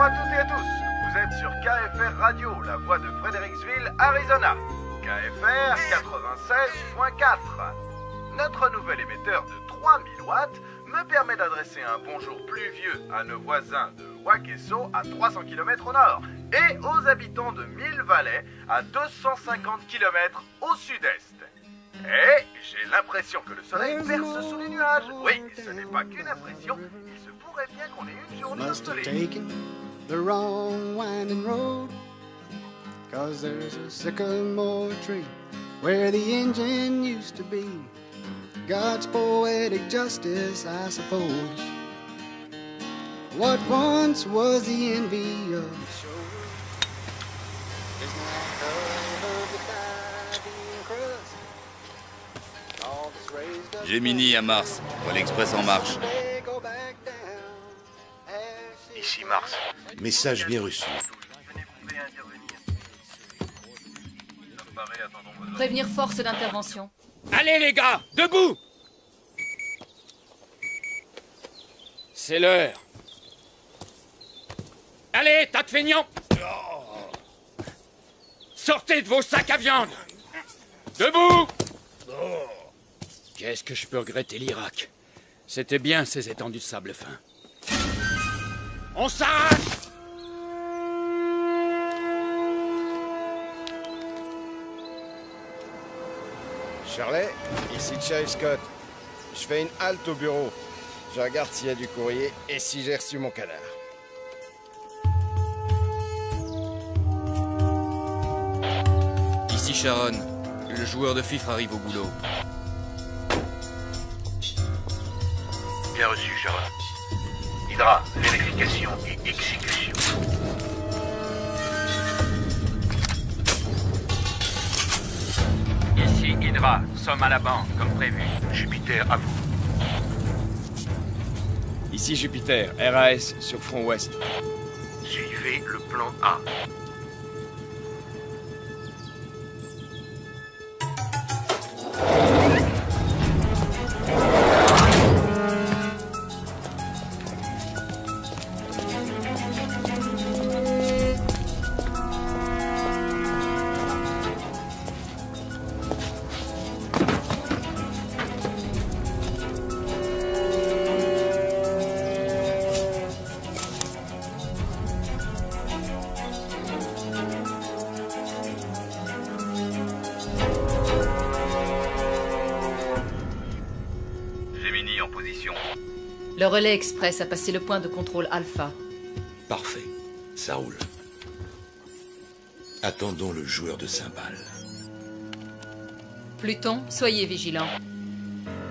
à toutes et à tous. Vous êtes sur KFR Radio, la voix de Fredericksville, Arizona. KFR 96.4. Notre nouvel émetteur de 3000 watts me permet d'adresser un bonjour pluvieux à nos voisins de Wakeso à 300 km au nord et aux habitants de Mill Valley à 250 km au sud-est. Et j'ai l'impression que le soleil perce sous les nuages. Oui, ce n'est pas qu'une impression, il se pourrait bien qu'on ait une journée ensoleillée. The wrong winding road, 'cause there's a sycamore tree where the engine used to be. God's poetic justice, I suppose. What once was the envy of the shore is now covered with ivy and crust. All that's raised up Gemini à Mars, Vol Express en marche. they go back down. Ici Mars. Message bien reçu. Prévenir force d'intervention. Allez les gars, debout! C'est l'heure. Allez, tas de feignants! Sortez de vos sacs à viande! Debout! Qu'est-ce que je peux regretter l'Irak? C'était bien ces étendues de sable fin. On s'arrache! Shirley, ici Sheriff Scott. Je fais une halte au bureau. Je regarde s'il y a du courrier et si j'ai reçu mon canard. Ici Sharon, le joueur de fifre arrive au boulot. Bien reçu, Sharon. Hydra, vérification et exécution. Ici Hydra, sommes à la banque, comme prévu. Jupiter, à vous. Ici Jupiter, RAS sur front ouest. Suivez le plan A. Gemini en position. Le relais express a passé le point de contrôle Alpha. Parfait, ça roule. Attendons le joueur de cymbales. Pluton, soyez vigilants.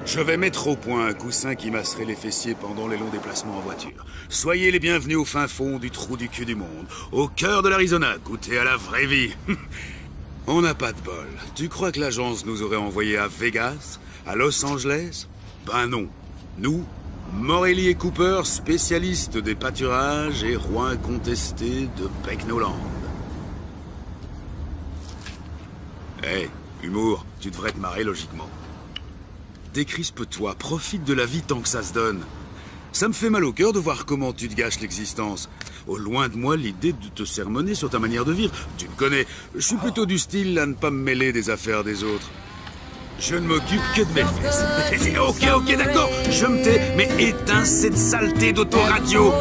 Je vais mettre au point un coussin qui masserait les fessiers pendant les longs déplacements en voiture. Soyez les bienvenus au fin fond du trou du cul du monde, au cœur de l'Arizona, goûtez à la vraie vie. On n'a pas de bol. Tu crois que l'agence nous aurait envoyés à Vegas, à Los Angeles? Ben non. Nous, Morelli et Cooper, spécialistes des pâturages et rois incontestés de Pecknoland. Hé, humour, tu devrais te marrer logiquement. Décrispe-toi, profite de la vie tant que ça se donne. Ça me fait mal au cœur de voir comment tu te gâches l'existence. Au loin de moi l'idée de te sermonner sur ta manière de vivre. Tu me connais, je suis plutôt du style à ne pas me mêler des affaires des autres. Je ne m'occupe que de mes fesses. Ok, d'accord, je me tais, mais éteins cette saleté d'autoradio.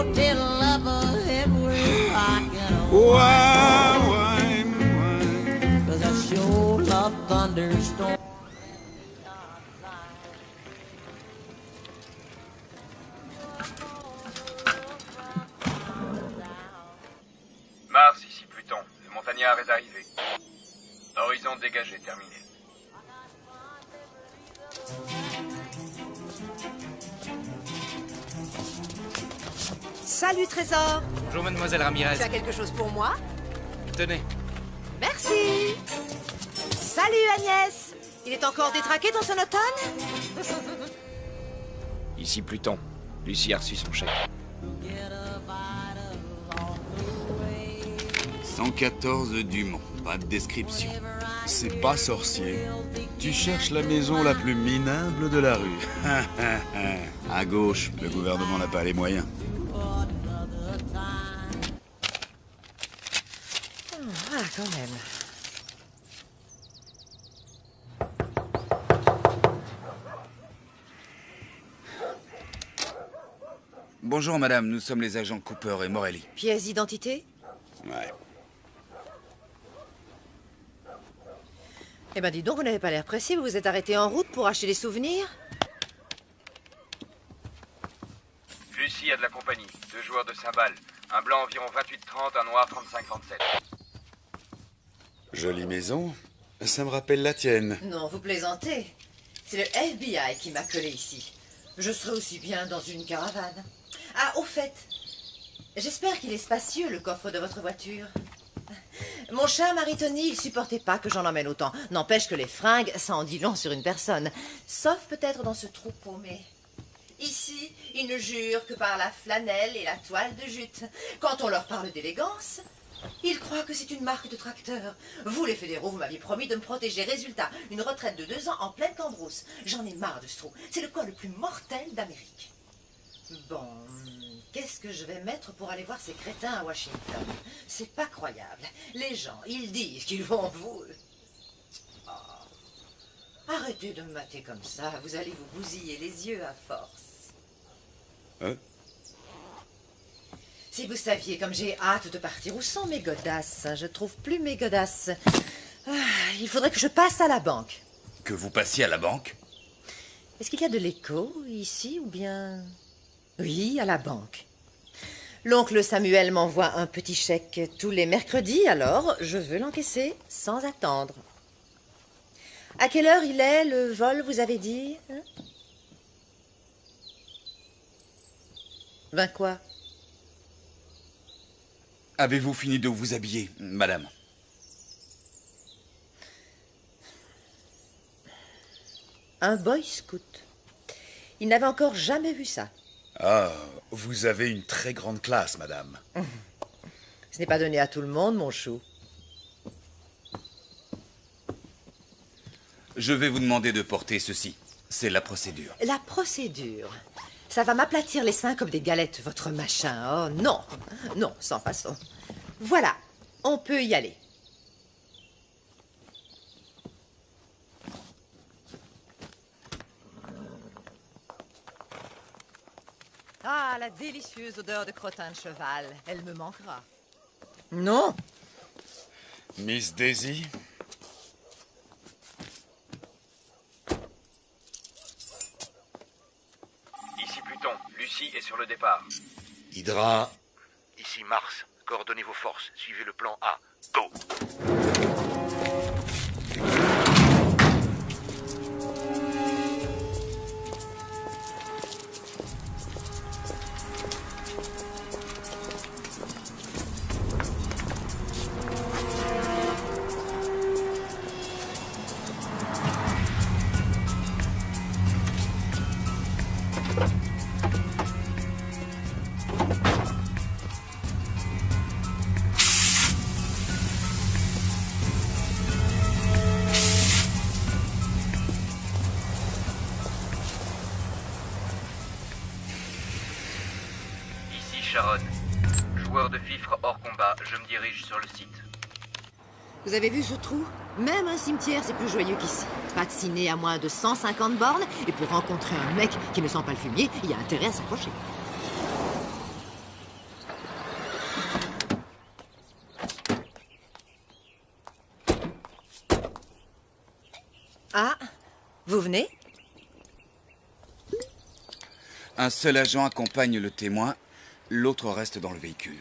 Mars, ici Pluton. Le montagnard est arrivé. Horizon dégagé, terminé. Salut Trésor. Bonjour mademoiselle Ramirez. Tu as quelque chose pour moi? Tenez. Merci. Salut Agnès. Il est encore détraqué ton sonotone? Ici Pluton. Lucie a reçu son chèque. 114 Dumont, pas de description. C'est pas sorcier. Tu cherches la maison la plus minable de la rue. À gauche, le gouvernement n'a pas les moyens. Ah, quand même. Bonjour madame, nous sommes les agents Cooper et Morelli. Pièce d'identité? Ouais. Eh ben dis donc, vous n'avez pas l'air pressé, vous vous êtes arrêté en route pour acheter des souvenirs? Lucie a de la compagnie, 2 joueurs de cymbales. Un blanc environ 28-30, un noir 35-37. Jolie maison. Ça me rappelle la tienne. Non, vous plaisantez. C'est le FBI qui m'a collé ici. Je serais aussi bien dans une caravane. Ah, au fait, j'espère qu'il est spacieux, le coffre de votre voiture. Mon cher Marie-Tony, il supportait pas que j'en emmène autant. N'empêche que les fringues, ça en dit long sur une personne. Sauf peut-être dans ce trou paumé. Ici, ils ne jurent que par la flanelle et la toile de jute. Quand on leur parle d'élégance, ils croient que c'est une marque de tracteur. Vous, les fédéraux, vous m'aviez promis de me protéger. Résultat, une retraite de 2 ans en pleine cambrousse. J'en ai marre de ce trou. C'est le coin le plus mortel d'Amérique. Bon, qu'est-ce que je vais mettre pour aller voir ces crétins à Washington? C'est pas croyable. Les gens, ils disent qu'ils vont vous... Oh. Arrêtez de me mater comme ça. Vous allez vous bousiller les yeux à force. Hein? Si vous saviez comme j'ai hâte de partir, où sont mes godasses? Je trouve plus mes godasses. Ah, il faudrait que je passe à la banque. Que vous passiez à la banque? Est-ce qu'il y a de l'écho ici ou bien... Oui, à la banque. L'oncle Samuel m'envoie un petit chèque tous les mercredis, alors je veux l'encaisser sans attendre. À quelle heure il est, le vol, vous avez dit, hein? 20 quoi? Avez-vous fini de vous habiller, madame? Un boy scout. Il n'avait encore jamais vu ça. Ah, vous avez une très grande classe, madame. Ce n'est pas donné à tout le monde, mon chou. Je vais vous demander de porter ceci. C'est la procédure. La procédure. Ça va m'aplatir les seins comme des galettes, votre machin. Oh non, non, sans façon. Voilà, on peut y aller. Ah, la délicieuse odeur de crottin de cheval. Elle me manquera. Non. Miss Daisy? Ici Pluton, Lucie est sur le départ. Hydra? Ici Mars. Coordonnez vos forces. Suivez le plan A. Go! Sharon. Joueur de fifre hors combat, je me dirige sur le site. Vous avez vu ce trou? Même un cimetière, c'est plus joyeux qu'ici. Pas de ciné à moins de 150 bornes, et pour rencontrer un mec qui ne sent pas le fumier, il y a intérêt à s'approcher. Ah, vous venez? Un seul agent accompagne le témoin, l'autre reste dans le véhicule.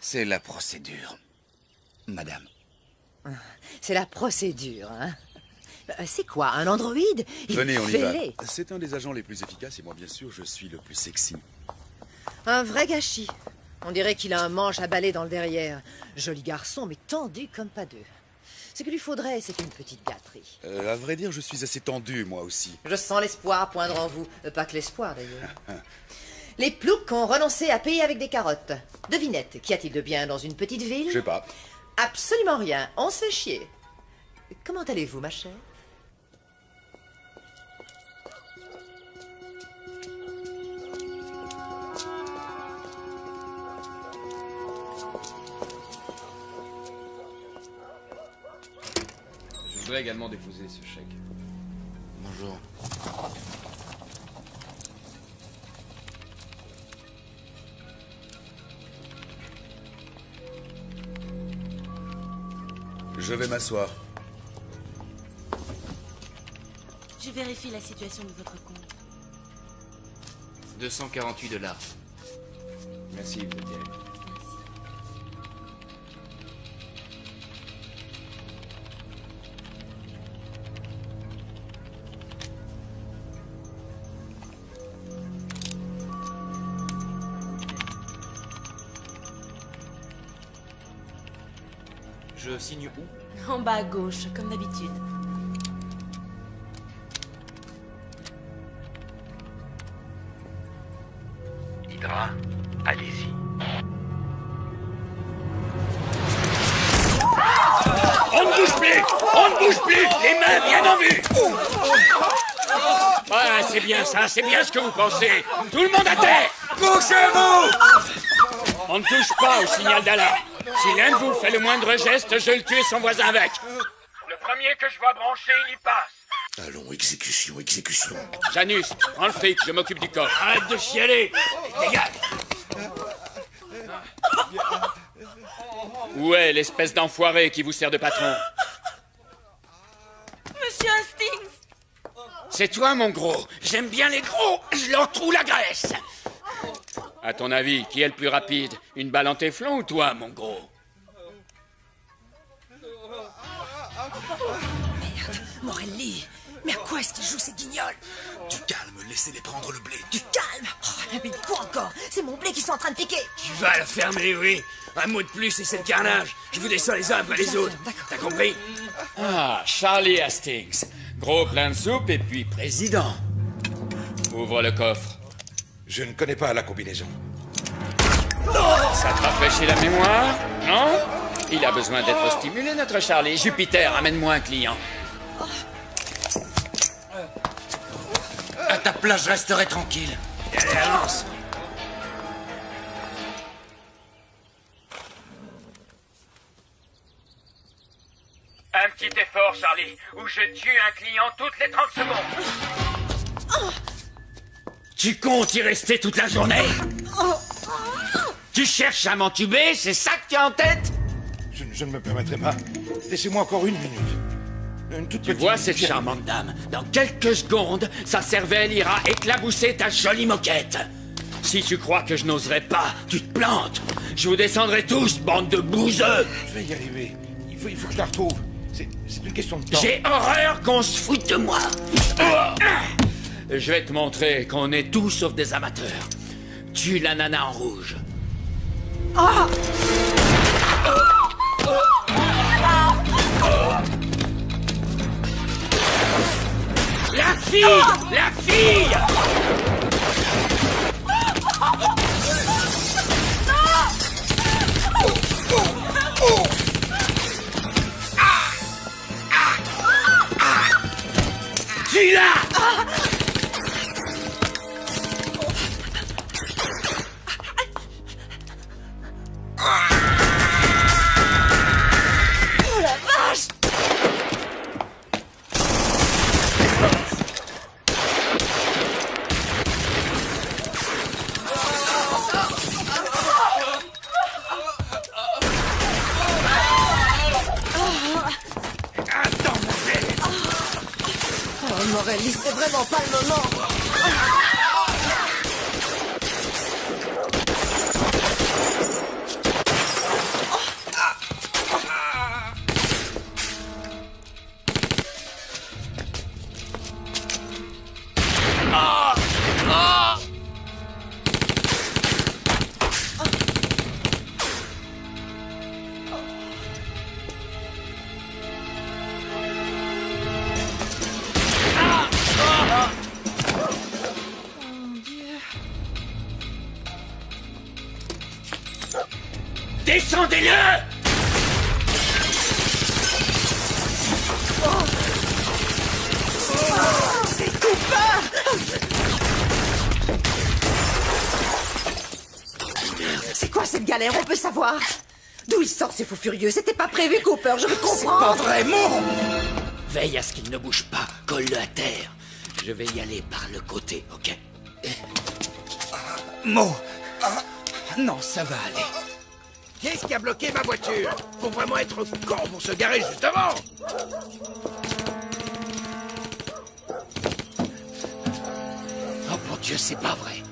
C'est la procédure, madame. C'est la procédure, hein? C'est quoi, un androïde? Venez, on y va. C'est un des agents les plus efficaces et moi, bien sûr, je suis le plus sexy. Un vrai gâchis. On dirait qu'il a un manche à balai dans le derrière. Joli garçon, mais tendu comme pas deux. Ce qu'il lui faudrait, c'est une petite gâterie. À vrai dire, je suis assez tendu, moi aussi. Je sens l'espoir poindre en vous. Pas que l'espoir, d'ailleurs. Les ploucs ont renoncé à payer avec des carottes. Devinette, qu'y a-t-il de bien dans une petite ville? Je sais pas. Absolument rien. On se fait chier. Comment allez-vous, ma chère? voudrais également déposer ce chèque. Bonjour. Je vais m'asseoir. Je vérifie la situation de votre compte. 248 $. Merci, vous êtes bien. Je signe où? En bas à gauche, comme d'habitude. Hydra, allez-y. On ne bouge plus! On ne bouge plus! Les mains bien en vue! Ah, c'est bien ça, c'est bien ce que vous pensez. Tout le monde à terre! Bougez-vous! On ne touche pas au signal d'alarme. Si l'un de vous fait le moindre geste, je le tue et son voisin avec. Le premier que je vois brancher, il y passe. Allons, exécution, exécution. Janus, prends le fric, je m'occupe du coffre. Arrête de chialer! Dégage! Où est l'espèce d'enfoiré qui vous sert de patron? Monsieur Hastings! C'est toi, mon gros. J'aime bien les gros. Je leur trouve la graisse. À ton avis, qui est le plus rapide? Une balle en téflon ou toi, mon gros? Merde, Morelli. Mais à quoi est-ce qu'ils jouent ces guignols? Du calme, laissez-les prendre le blé. Du calme. Oh, mais quoi encore? C'est mon blé qui sont en train de piquer. Tu vas la fermer, oui. Un mot de plus et c'est le carnage. Je vous descends les uns après les autres. T'as compris? Ah, Charlie Hastings. Gros plein de soupe et puis président. Ouvre le coffre. Je ne connais pas la combinaison. Ça te rafraîchit la mémoire? Non? Il a besoin d'être stimulé, notre Charlie. Jupiter, amène-moi un client. À ta place, je resterai tranquille. Allez, avance. Un petit effort, Charlie, ou je tue un client toutes les 30 secondes. Tu comptes y rester toute la journée? Tu cherches à m'entuber, c'est ça que tu as en tête? Je ne me permettrai pas. Laissez-moi encore une minute. Une toute Tu petite vois minute. cette charmante dame? Dans quelques secondes, sa cervelle ira éclabousser ta jolie moquette. Si tu crois que je n'oserais pas, tu te plantes. Je vous descendrai tous, bande de bouseux. Je vais y arriver. Il faut que je la retrouve. C'est une question de temps. J'ai horreur qu'on se foute de moi. Je vais te montrer qu'on est tous sauf des amateurs. Tue la nana en rouge. La fille! La fille! Tue-la! Oh la vache! Oh, Morelli, c'est vraiment pas le moment. Descendez-le! C'est Cooper! C'est quoi cette galère? On peut savoir? D'où il sort ces fous furieux? C'était pas prévu, Cooper, je veux comprendre. Pas vraiment! Veille à ce qu'il ne bouge pas. Colle-le à terre. Je vais y aller par le côté, ok? Mo! Non, ça va aller. Qu'est-ce qui a bloqué ma voiture? Faut vraiment être con pour se garer juste devant. Oh mon Dieu, c'est pas vrai.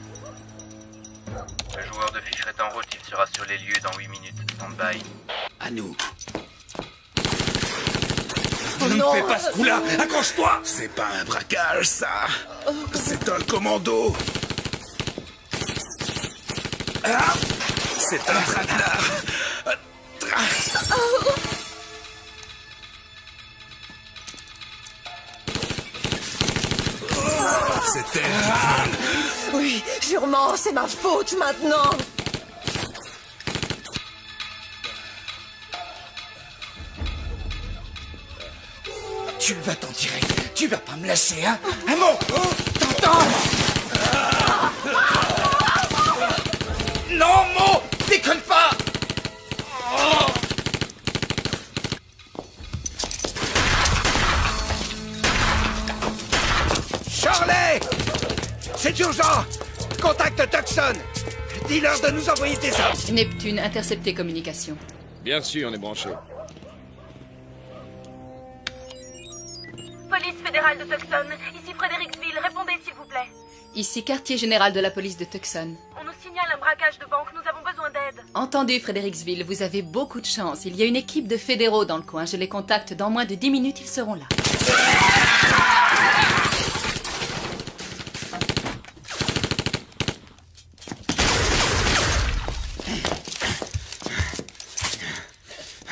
Le joueur de ficheret en route, il sera sur les lieux dans 8 minutes. Stand-by. À nous. Ne me fais pas ce coup-là! Accroche-toi! C'est pas un braquage, ça! C'est un commando! Ah! C'est un traquenard! C'est elle! Oui, sûrement, c'est ma faute maintenant. Tu vas t'en tirer. Tu vas pas me lâcher, hein? Un mot! T'entends? Non, Mo! Déconne pas! Charlie! C'est urgent! Contacte Tucson! Dis-leur de nous envoyer des hommes! Neptune, interceptez communication. Bien sûr, on est branché. Police fédérale de Tucson, ici Fredericksville, répondez s'il vous plaît. Ici quartier général de la police de Tucson. On nous signale un braquage de banque, nous avons besoin d'aide. Entendu, Fredericksville, vous avez beaucoup de chance. Il y a une équipe de fédéraux dans le coin. Je les contacte dans moins de 10 minutes, ils seront là.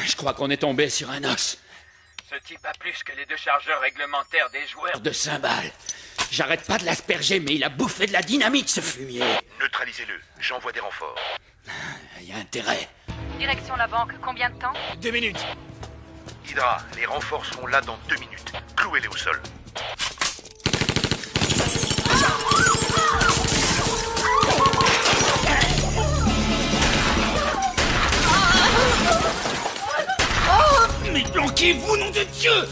Je crois qu'on est tombé sur un os. Ce type a plus que les 2 chargeurs réglementaires des joueurs De cymbales. J'arrête pas de l'asperger, mais il a bouffé de la dynamite, ce fumier. Neutralisez-le. J'envoie des renforts. Il y a intérêt. Direction la banque, combien de temps? 2 minutes. Hydra, les renforts seront là dans 2 minutes. Clouez-les au sol. Mais planquez-vous, nom de Dieu!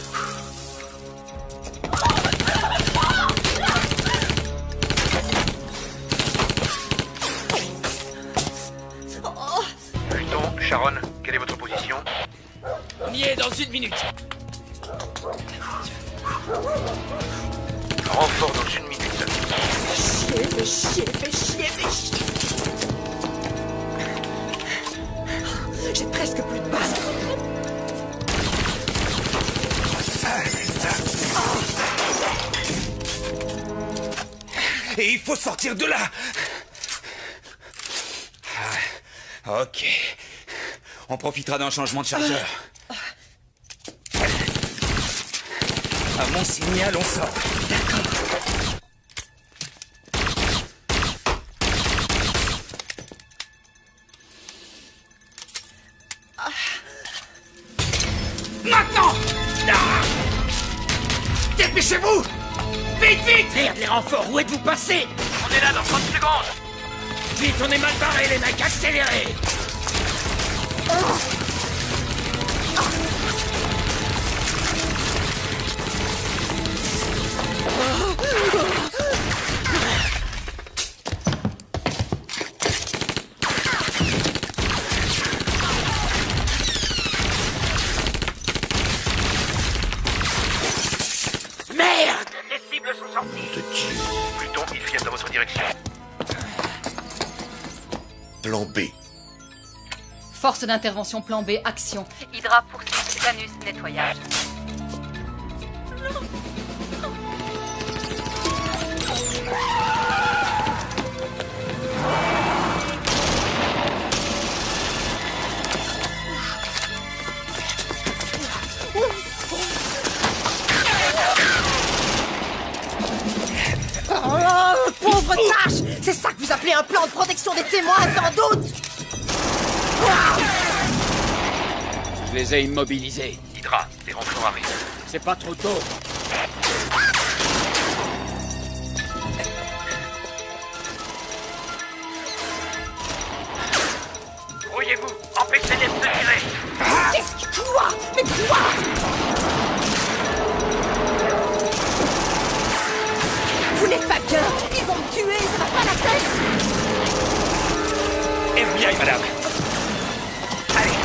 Pluton, Sharon, quelle est votre position? On y est dans 1 minute. Renfort dans 1 minute. Fais chier. J'ai presque plus de balles. Et il faut sortir de là! Ok. On profitera d'un changement de chargeur. À mon signal, on sort. D'accord. Maintenant! Dépêchez-vous! Vite! Merde, les renforts, où êtes-vous passés? On est là dans 30 secondes. Vite, on est mal barrés, les mecs, accélérez! Merde! Les cibles sont sorties. Pluton, ils viennent dans votre direction. Plan B. Force d'intervention plan B, action. Hydra poursuit, Janus, nettoyage. Oh, pauvre tâche! C'est ça que vous appelez un plan de protection des témoins, sans doute! Je les ai immobilisés. Hydra, les renforts arrivent. C'est pas trop tôt. Brouillez-vous, empêchez-les de se tirer. Qu'est-ce que... Quoi? Mais quoi? quelqu'un. Ils vont me tuer, ça va pas la tête. FBI, madame. Allez.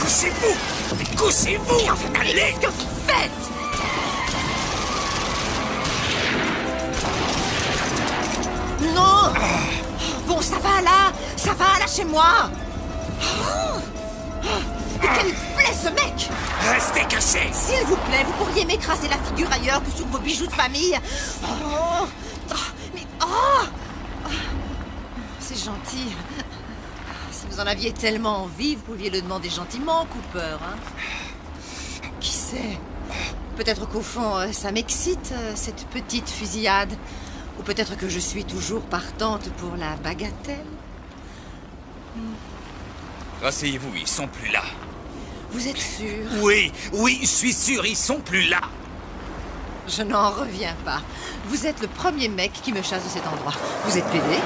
Couchez-vous! Couchez-vous! Mais enfin, allez, qu'est-ce que vous faites? Non! Bon, ça va là! Ça va, lâchez-moi! Mais quel plaît ce mec! Restez cachés! S'il vous plaît, vous pourriez m'écraser la figure ailleurs que sur vos bijoux de famille. C'est gentil. Si vous en aviez tellement envie, vous pouviez le demander gentiment, Cooper, hein? Qui sait? Peut-être qu'au fond, ça m'excite, cette petite fusillade. Ou peut-être que je suis toujours partante pour la bagatelle. Rasseyez-vous, ils sont plus là. Vous êtes sûr? Oui, je suis sûr, ils sont plus là. Je n'en reviens pas. Vous êtes le premier mec qui me chasse de cet endroit. Vous êtes PD?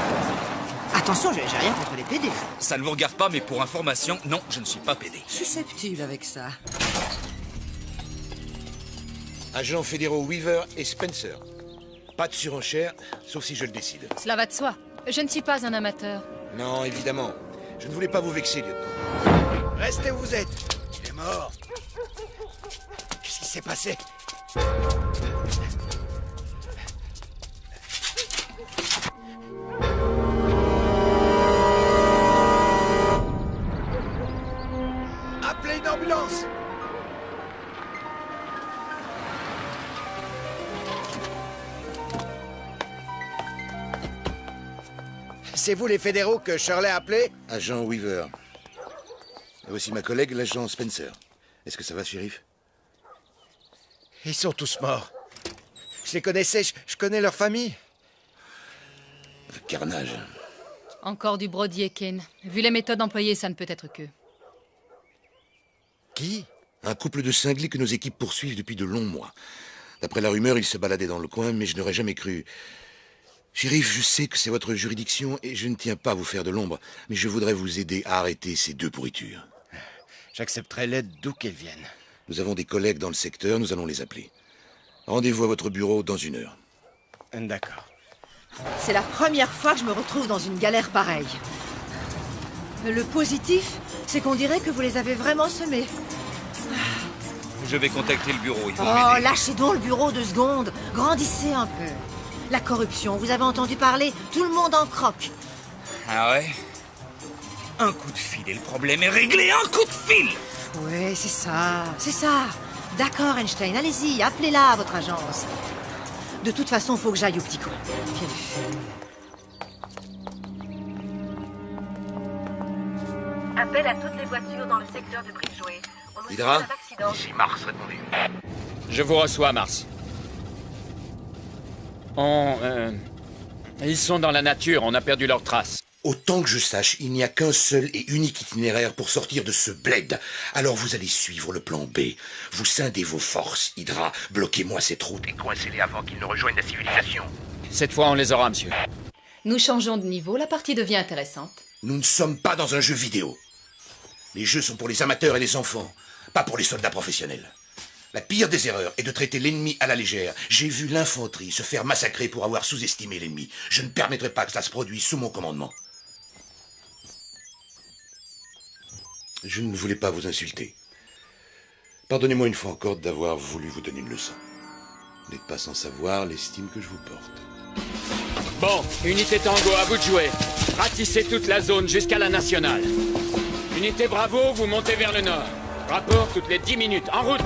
Attention, j'ai rien contre les PD. Ça ne vous regarde pas, mais pour information, non, je ne suis pas PD. Susceptible avec ça. Agents fédéraux Weaver et Spencer. Pas de surenchère, sauf si je le décide. Cela va de soi. Je ne suis pas un amateur. Non, évidemment. Je ne voulais pas vous vexer, lieutenant. Restez où vous êtes. Il est mort. Qu'est-ce qui s'est passé? Appelez une ambulance. C'est vous les fédéraux que Shirley a appelés? Agent Weaver. Et voici ma collègue, l'agent Spencer. Est-ce que ça va, shérif? Ils sont tous morts. Je les connaissais, je connais leur famille. Le carnage. Encore du Brody et Kane. Vu les méthodes employées, ça ne peut être que. Qui? Un couple de cinglés que nos équipes poursuivent depuis de longs mois. D'après la rumeur, ils se baladaient dans le coin, mais je n'aurais jamais cru. Shérif, je sais que c'est votre juridiction et je ne tiens pas à vous faire de l'ombre, mais je voudrais vous aider à arrêter ces deux pourritures. J'accepterai l'aide d'où qu'elles viennent. Nous avons des collègues dans le secteur, nous allons les appeler. Rendez-vous à votre bureau dans 1 heure. D'accord. C'est la première fois que je me retrouve dans une galère pareille. Le positif, c'est qu'on dirait que vous les avez vraiment semés. Je vais contacter le bureau, ils vont Oh, m'aider. lâchez donc le bureau 2 secondes. Grandissez un peu. La corruption, vous avez entendu parler? Tout le monde en croque. Ah ouais? Un coup de fil et le problème est réglé, un coup de fil! Oui, c'est ça, c'est ça. D'accord, Einstein, allez-y, appelez-la à votre agence. De toute façon, faut que j'aille au petit coin. Quelle fille. Appel à toutes les voitures dans le secteur de Bridgeway. On nous Hydra? signale un accident. Ici Mars, répondez. Je vous reçois, Mars. Ils sont dans la nature, on a perdu leurs traces. Autant que je sache, il n'y a qu'un seul et unique itinéraire pour sortir de ce bled. Alors vous allez suivre le plan B. Vous scindez vos forces, Hydra. Bloquez-moi cette route. Et coincez-les avant qu'ils ne rejoignent la civilisation. Cette fois, on les aura, monsieur. Nous changeons de niveau, la partie devient intéressante. Nous ne sommes pas dans un jeu vidéo. Les jeux sont pour les amateurs et les enfants, pas pour les soldats professionnels. La pire des erreurs est de traiter l'ennemi à la légère. J'ai vu l'infanterie se faire massacrer pour avoir sous-estimé l'ennemi. Je ne permettrai pas que cela se produise sous mon commandement. Je ne voulais pas vous insulter. Pardonnez-moi une fois encore d'avoir voulu vous donner une leçon. Vous n'êtes pas sans savoir l'estime que je vous porte. Bon, unité Tango, à vous de jouer. Ratissez toute la zone jusqu'à la nationale. Unité Bravo, vous montez vers le nord. Rapport toutes les 10 minutes. En route!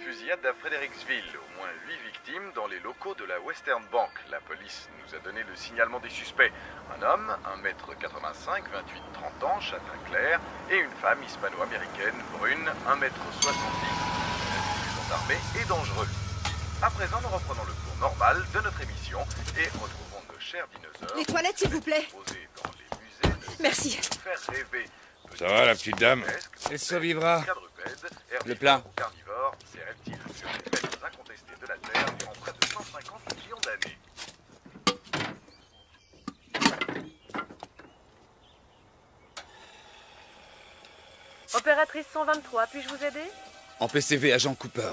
Fusillade à Fredericksville. Au moins 8 victimes dans les locaux de la Western Bank. La police nous a donné le signalement des suspects. Un homme, 1m85, 28-30 ans, châtain clair, et une femme hispano-américaine, brune, 1m70, sont armés et dangereux. À présent, nous reprenons le cours normal de notre émission et retrouvons nos chers dinosaures. Les toilettes, s'il vous plaît. Posés dans les musées de Merci. faire rêver. Ça va, la petite dame? Elle survivra. Quadrupèdes, Le plat. herbivores, carnivores, ces reptiles furent les maîtres incontestés de la Terre durant près de 150 millions d'années. Opératrice 123, puis-je vous aider? En PCV, agent Cooper.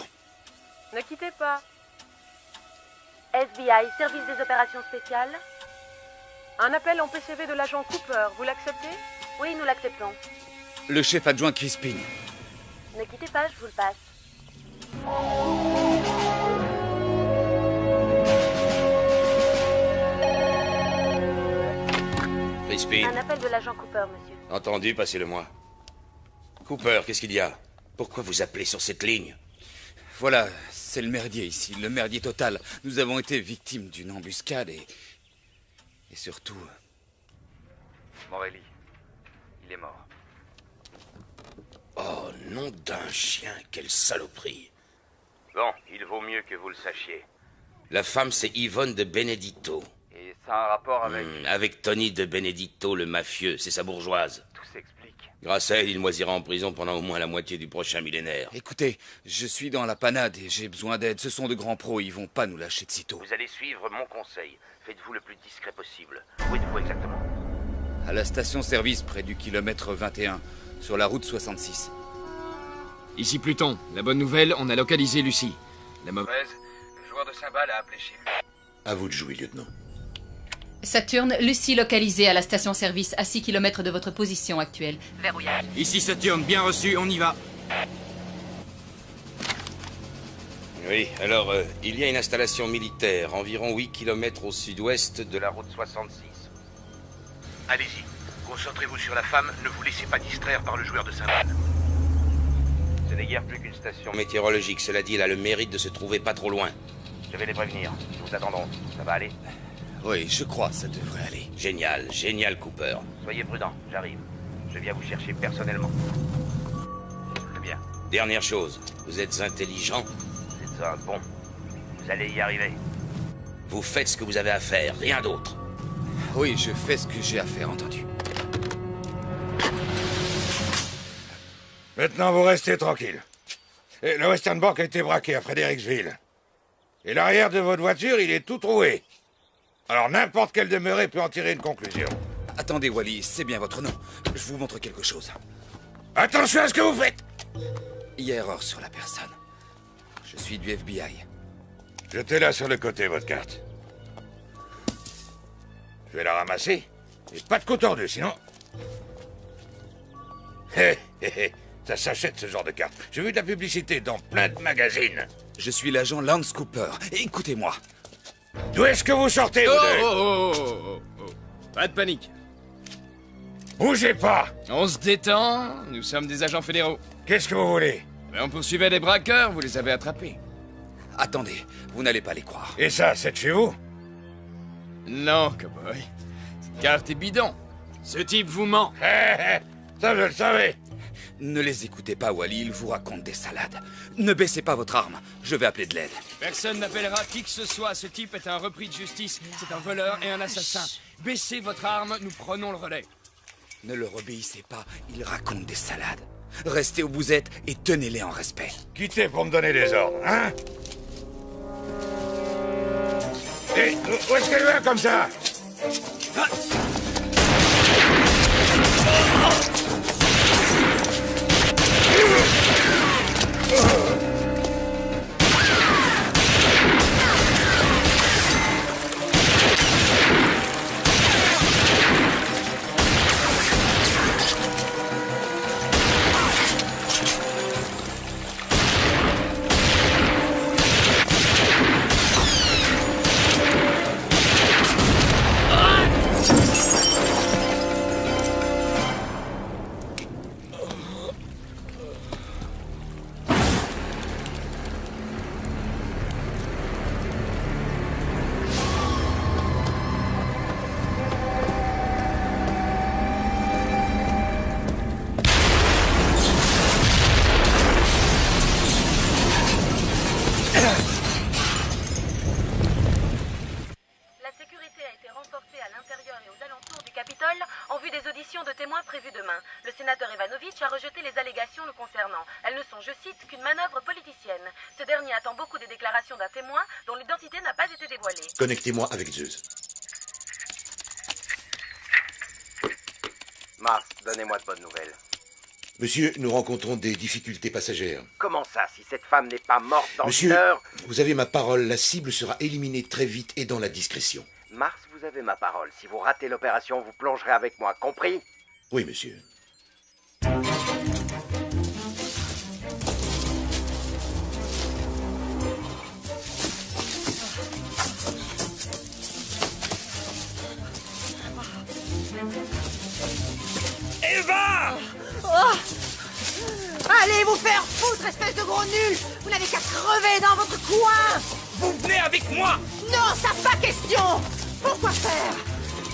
Ne quittez pas. FBI, service des opérations spéciales. Un appel en PCV de l'agent Cooper, vous l'acceptez? Oui, nous l'acceptons. Le chef adjoint Crispin. Ne quittez pas, je vous le passe. Crispin. Un appel de l'agent Cooper, monsieur. Entendu, passez-le-moi. Cooper, qu'est-ce qu'il y a? Pourquoi vous appelez sur cette ligne? Voilà, c'est le merdier ici, le merdier total. Nous avons été victimes d'une embuscade et surtout... Morelli, il est mort. Oh, nom d'un chien, quelle saloperie. Bon, il vaut mieux que vous le sachiez. La femme, c'est Yvonne de Benedetto. Et ça a un rapport avec... Avec Tony de Benedetto, le mafieux, c'est sa bourgeoise. Tout s'explique. Grâce à elle, il moisira en prison pendant au moins la moitié du prochain millénaire. Écoutez, je suis dans la panade et j'ai besoin d'aide. Ce sont de grands pros, ils vont pas nous lâcher de sitôt. Vous allez suivre mon conseil. Faites-vous le plus discret possible. Où êtes-vous exactement? À la station-service, près du kilomètre 21, sur la route 66. Ici Pluton. La bonne nouvelle, on a localisé Lucie. La mauvaise... Le joueur de cymbales a appelé chez lui. À vous de jouer, lieutenant. Saturne, Lucie localisée à la station-service à 6 km de votre position actuelle. Verrouillage. Ici Saturne, bien reçu, on y va. Oui, alors, il y a une installation militaire, environ 8 km au sud-ouest de la route 66. Allez-y, concentrez-vous sur la femme, ne vous laissez pas distraire par le joueur de cymbales. Ce n'est guère plus qu'une station. Météorologique, cela dit, elle a le mérite de se trouver pas trop loin. Je vais les prévenir. Nous attendons. Ça va aller? Oui, je crois, ça devrait aller. Génial, génial, Cooper. Soyez prudent, j'arrive. Je viens vous chercher personnellement. C'est bien. Dernière chose, vous êtes intelligent. C'est un bon. Vous allez y arriver. Vous faites ce que vous avez à faire, rien d'autre. Oui, je fais ce que j'ai à faire, entendu. Maintenant, vous restez tranquille. Et le Western Bank a été braqué à Fredericksville. Et l'arrière de votre voiture, il est tout troué. Alors n'importe quel demeuré peut en tirer une conclusion. Attendez, Wally, c'est bien votre nom. Je vous montre quelque chose. Attention à ce que vous faites! Il y a erreur sur la personne. Je suis du FBI. Jetez-la sur le côté, votre carte. Je vais la ramasser. Et pas de coup tordu, sinon... Hé, hé, hé. Ça s'achète, ce genre de carte. J'ai vu de la publicité dans plein de magazines. Je suis l'agent Lance Cooper. Écoutez-moi. D'où est-ce que vous sortez, vous deux? Oh. Pas de panique. Bougez pas! On se détend, nous sommes des agents fédéraux. Qu'est-ce que vous voulez? Mais on poursuivait des braqueurs, vous les avez attrapés. Attendez, vous n'allez pas les croire. Et ça, c'est de chez vous? Non, cowboy. Cette carte est bidon. Ce type vous ment. Ça, je le savais. Ne les écoutez pas, Wally, ils vous racontent des salades. Ne baissez pas votre arme, je vais appeler de l'aide. Personne n'appellera qui que ce soit. Ce type est un repris de justice. C'est un voleur et un assassin. Baissez votre arme, nous prenons le relais. Ne leur obéissez pas, ils racontent des salades. Restez où vous êtes et tenez-les en respect. Quittez pour me donner des ordres, hein? Et où est-ce qu'elle va comme ça? témoin prévue demain. Le sénateur Ivanovic a rejeté les allégations le concernant. Elles ne sont, je cite, qu'une manœuvre politicienne. Ce dernier attend beaucoup des déclarations d'un témoin dont l'identité n'a pas été dévoilée. Connectez-moi avec Zeus. Mars, donnez-moi de bonnes nouvelles. Monsieur, nous rencontrons des difficultés passagères. Comment ça, si cette femme n'est pas morte dans Monsieur, une heure? vous avez ma parole, la cible sera éliminée très vite et dans la discrétion. Mars, vous avez ma parole. Si vous ratez l'opération, vous plongerez avec moi, compris? Oui, monsieur. Eva! Oh! Allez vous faire foutre, espèce de gros nul! Vous n'avez qu'à crever dans votre coin! Vous venez avec moi! Non, ça pas question! Pourquoi faire?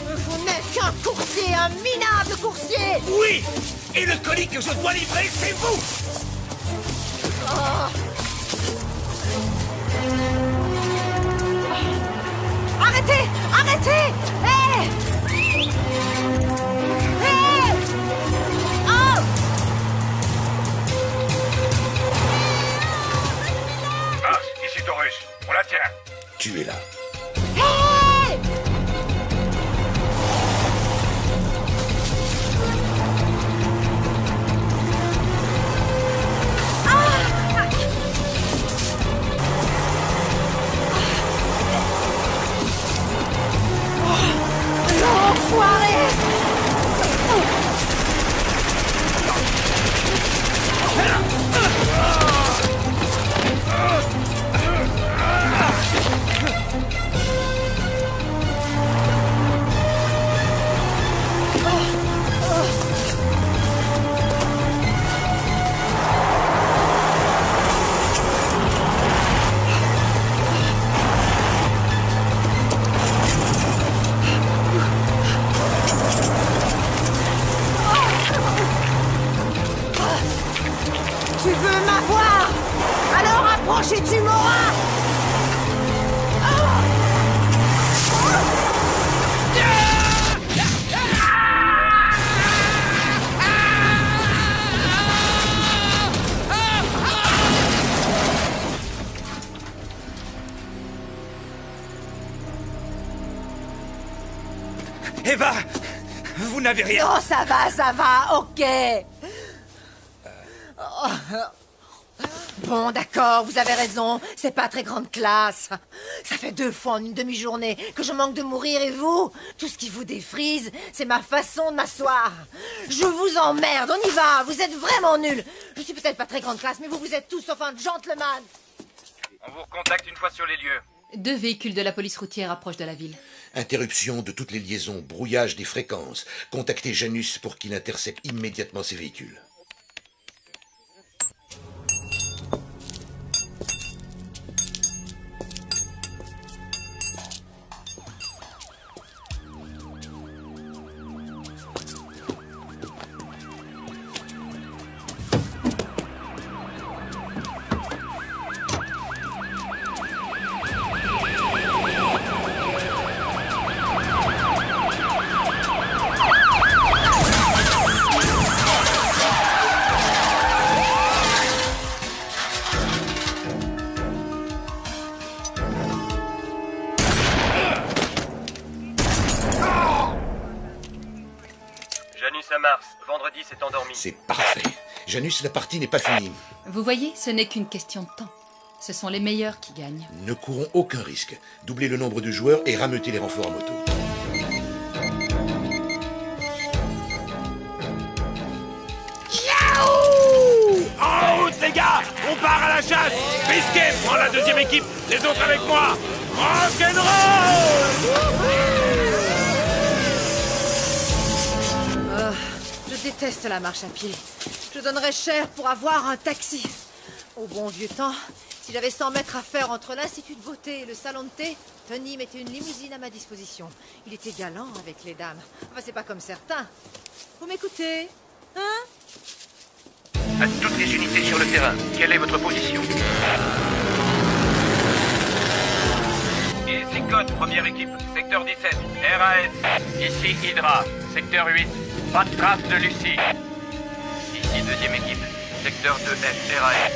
Vous n'êtes qu'un coursier, un minable coursier! Oui! Et le colis que je dois livrer, c'est vous! Oh. Arrêtez! Arrêtez! Hé! Hé! Oh! Mars, ici Taurus. On la tient. Tu es là. Hé! L'enfoiré! Tu veux m'avoir? Alors approche et tu m'auras! Eva! Vous n'avez rien! Non, ça va, ok! Bon, d'accord, vous avez raison, c'est pas très grande classe. Ça fait 2 fois en une demi-journée que je manque de mourir et vous, tout ce qui vous défrise, c'est ma façon de m'asseoir. Je vous emmerde, on y va, vous êtes vraiment nuls. Je suis peut-être pas très grande classe, mais vous êtes tous sauf un gentleman. On vous recontacte une fois sur les lieux. 2 véhicules de la police routière approchent de la ville. Interruption de toutes les liaisons, brouillage des fréquences. Contactez Janus pour qu'il intercepte immédiatement ces véhicules. Janus à Mars, vendredi s'est endormi. C'est parfait. Janus, la partie n'est pas finie. Vous voyez, ce n'est qu'une question de temps. Ce sont les meilleurs qui gagnent. Ne courons aucun risque. Doublez le nombre de joueurs et rameutez les renforts en moto. En route, les gars! On part à la chasse! Bisquet, prends la deuxième équipe! Les autres avec moi! Rock'n'roll! Je déteste la marche à pied. Je donnerais cher pour avoir un taxi. Au bon vieux temps, si j'avais 100 mètres à faire entre l'Institut de beauté et le salon de thé, Tony mettait une limousine à ma disposition. Il était galant avec les dames. Enfin, c'est pas comme certains. Vous m'écoutez? Hein? À toutes les unités sur le terrain, quelle est votre position? Ici Code, première équipe, secteur 17, RAS. Ici Hydra, secteur 8. Pas de trace de Lucie. Ici, deuxième équipe. Secteur 2F, RAF.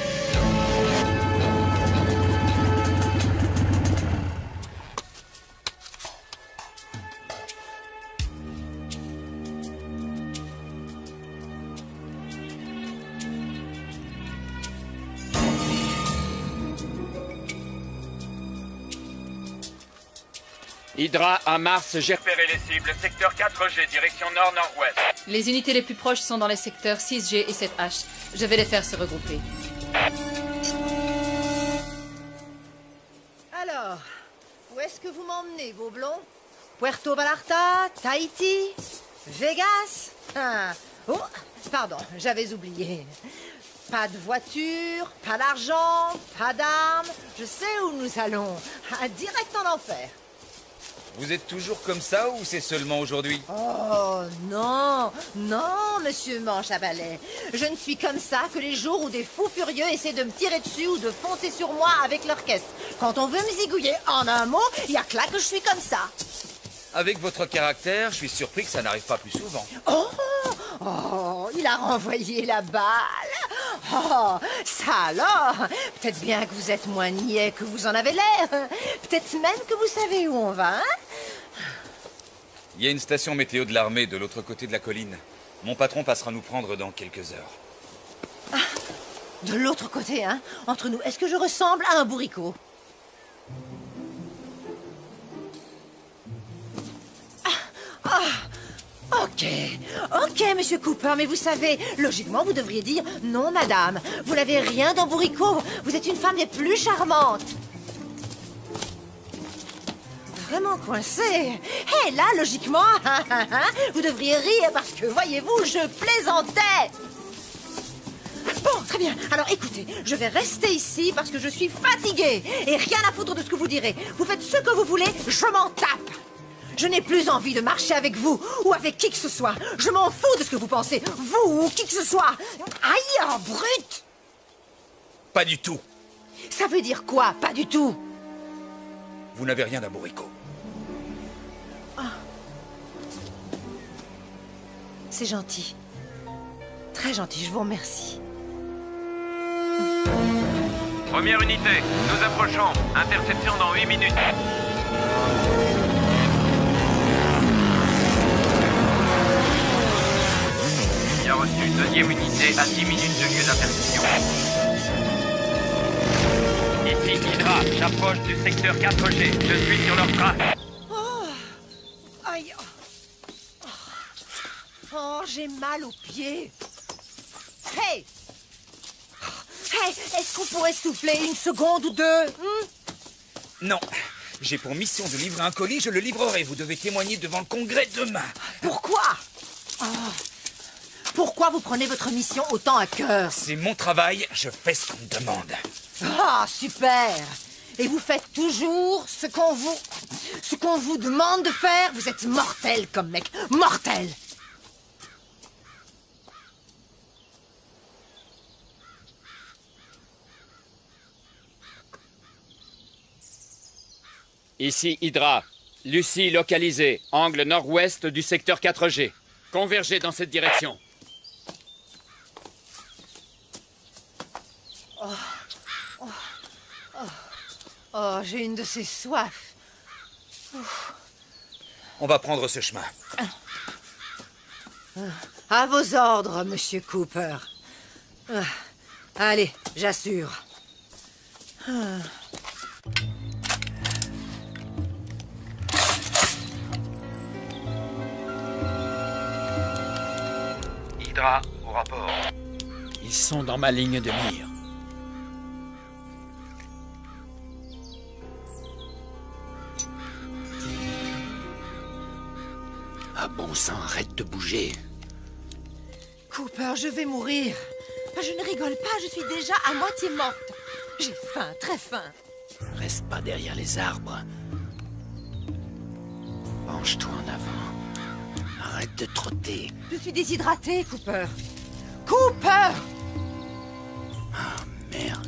Hydra à Mars, j'ai repéré les cibles. Secteur 4G, direction nord-nord-ouest. Les unités les plus proches sont dans les secteurs 6G et 7H. Je vais les faire se regrouper. Alors, où est-ce que vous m'emmenez, vos blonds? Puerto Vallarta? Tahiti? Vegas? Ah. Oh, pardon, j'avais oublié. Pas de voiture, pas d'argent, pas d'armes. Je sais où nous allons. Direct en enfer. Vous êtes toujours comme ça ou c'est seulement aujourd'hui? Oh, non, non, monsieur Manche à balai. Je ne suis comme ça que les jours où des fous furieux essaient de me tirer dessus ou de foncer sur moi avec leur caisse. Quand on veut me zigouiller, en un mot, il y a que là que je suis comme ça. Avec votre caractère, je suis surpris que ça n'arrive pas plus souvent. Oh, il a renvoyé la balle. Oh, ça alors. Peut-être bien que vous êtes moins niais que vous en avez l'air. Peut-être même que vous savez où on va, hein? Il y a une station météo de l'armée de l'autre côté de la colline. Mon patron passera nous prendre dans quelques heures. Ah, de l'autre côté, hein? Entre nous, est-ce que je ressemble à un bourricot? Ok, monsieur Cooper, mais vous savez, logiquement, vous devriez dire « Non, madame, vous n'avez rien dans bourricot. Vous êtes une femme des plus charmantes. » Vraiment coincé. Et là, logiquement, vous devriez rire parce que, voyez-vous, je plaisantais. Bon, très bien. Alors, écoutez, je vais rester ici parce que je suis fatiguée. Et rien à foutre de ce que vous direz. Vous faites ce que vous voulez, je m'en tape. Je n'ai plus envie de marcher avec vous ou avec qui que ce soit. Je m'en fous de ce que vous pensez, vous ou qui que ce soit. Aïe, oh, brute! Pas du tout. Ça veut dire quoi, pas du tout? Vous n'avez rien d'un bourricot. Oh. C'est gentil. Très gentil, je vous remercie. Première unité, nous approchons. Interception dans 8 minutes. Bien reçu. Deuxième unité à 10 minutes de lieu d'interception. Ici Hydra, j'approche du secteur 4G. Je suis sur leur trace. Oh. Aïe. Oh, j'ai mal aux pieds. Hey! Hey, est-ce qu'on pourrait souffler une seconde ou deux? Non. J'ai pour mission de livrer un colis, je le livrerai. Vous devez témoigner devant le Congrès demain. Pourquoi? Oh. Pourquoi vous prenez votre mission autant à cœur? C'est mon travail, je fais ce qu'on me demande. Ah, super! Et vous faites toujours ce qu'on vous demande de faire? Vous êtes mortel comme mec, mortel! Ici Hydra. Lucie localisée, angle nord-ouest du secteur 4G. Convergez dans cette direction. Oh, j'ai une de ces soifs. On va prendre ce chemin. À vos ordres, monsieur Cooper. Allez, j'assure. Hydra, au rapport. Ils sont dans ma ligne de mire. Ah bon sang, arrête de bouger. Cooper, je vais mourir. Je ne rigole pas, je suis déjà à moitié morte. J'ai faim, très faim. Reste pas derrière les arbres. Penche-toi en avant. Arrête de trotter. Je suis déshydratée, Cooper. Cooper! Ah, merde.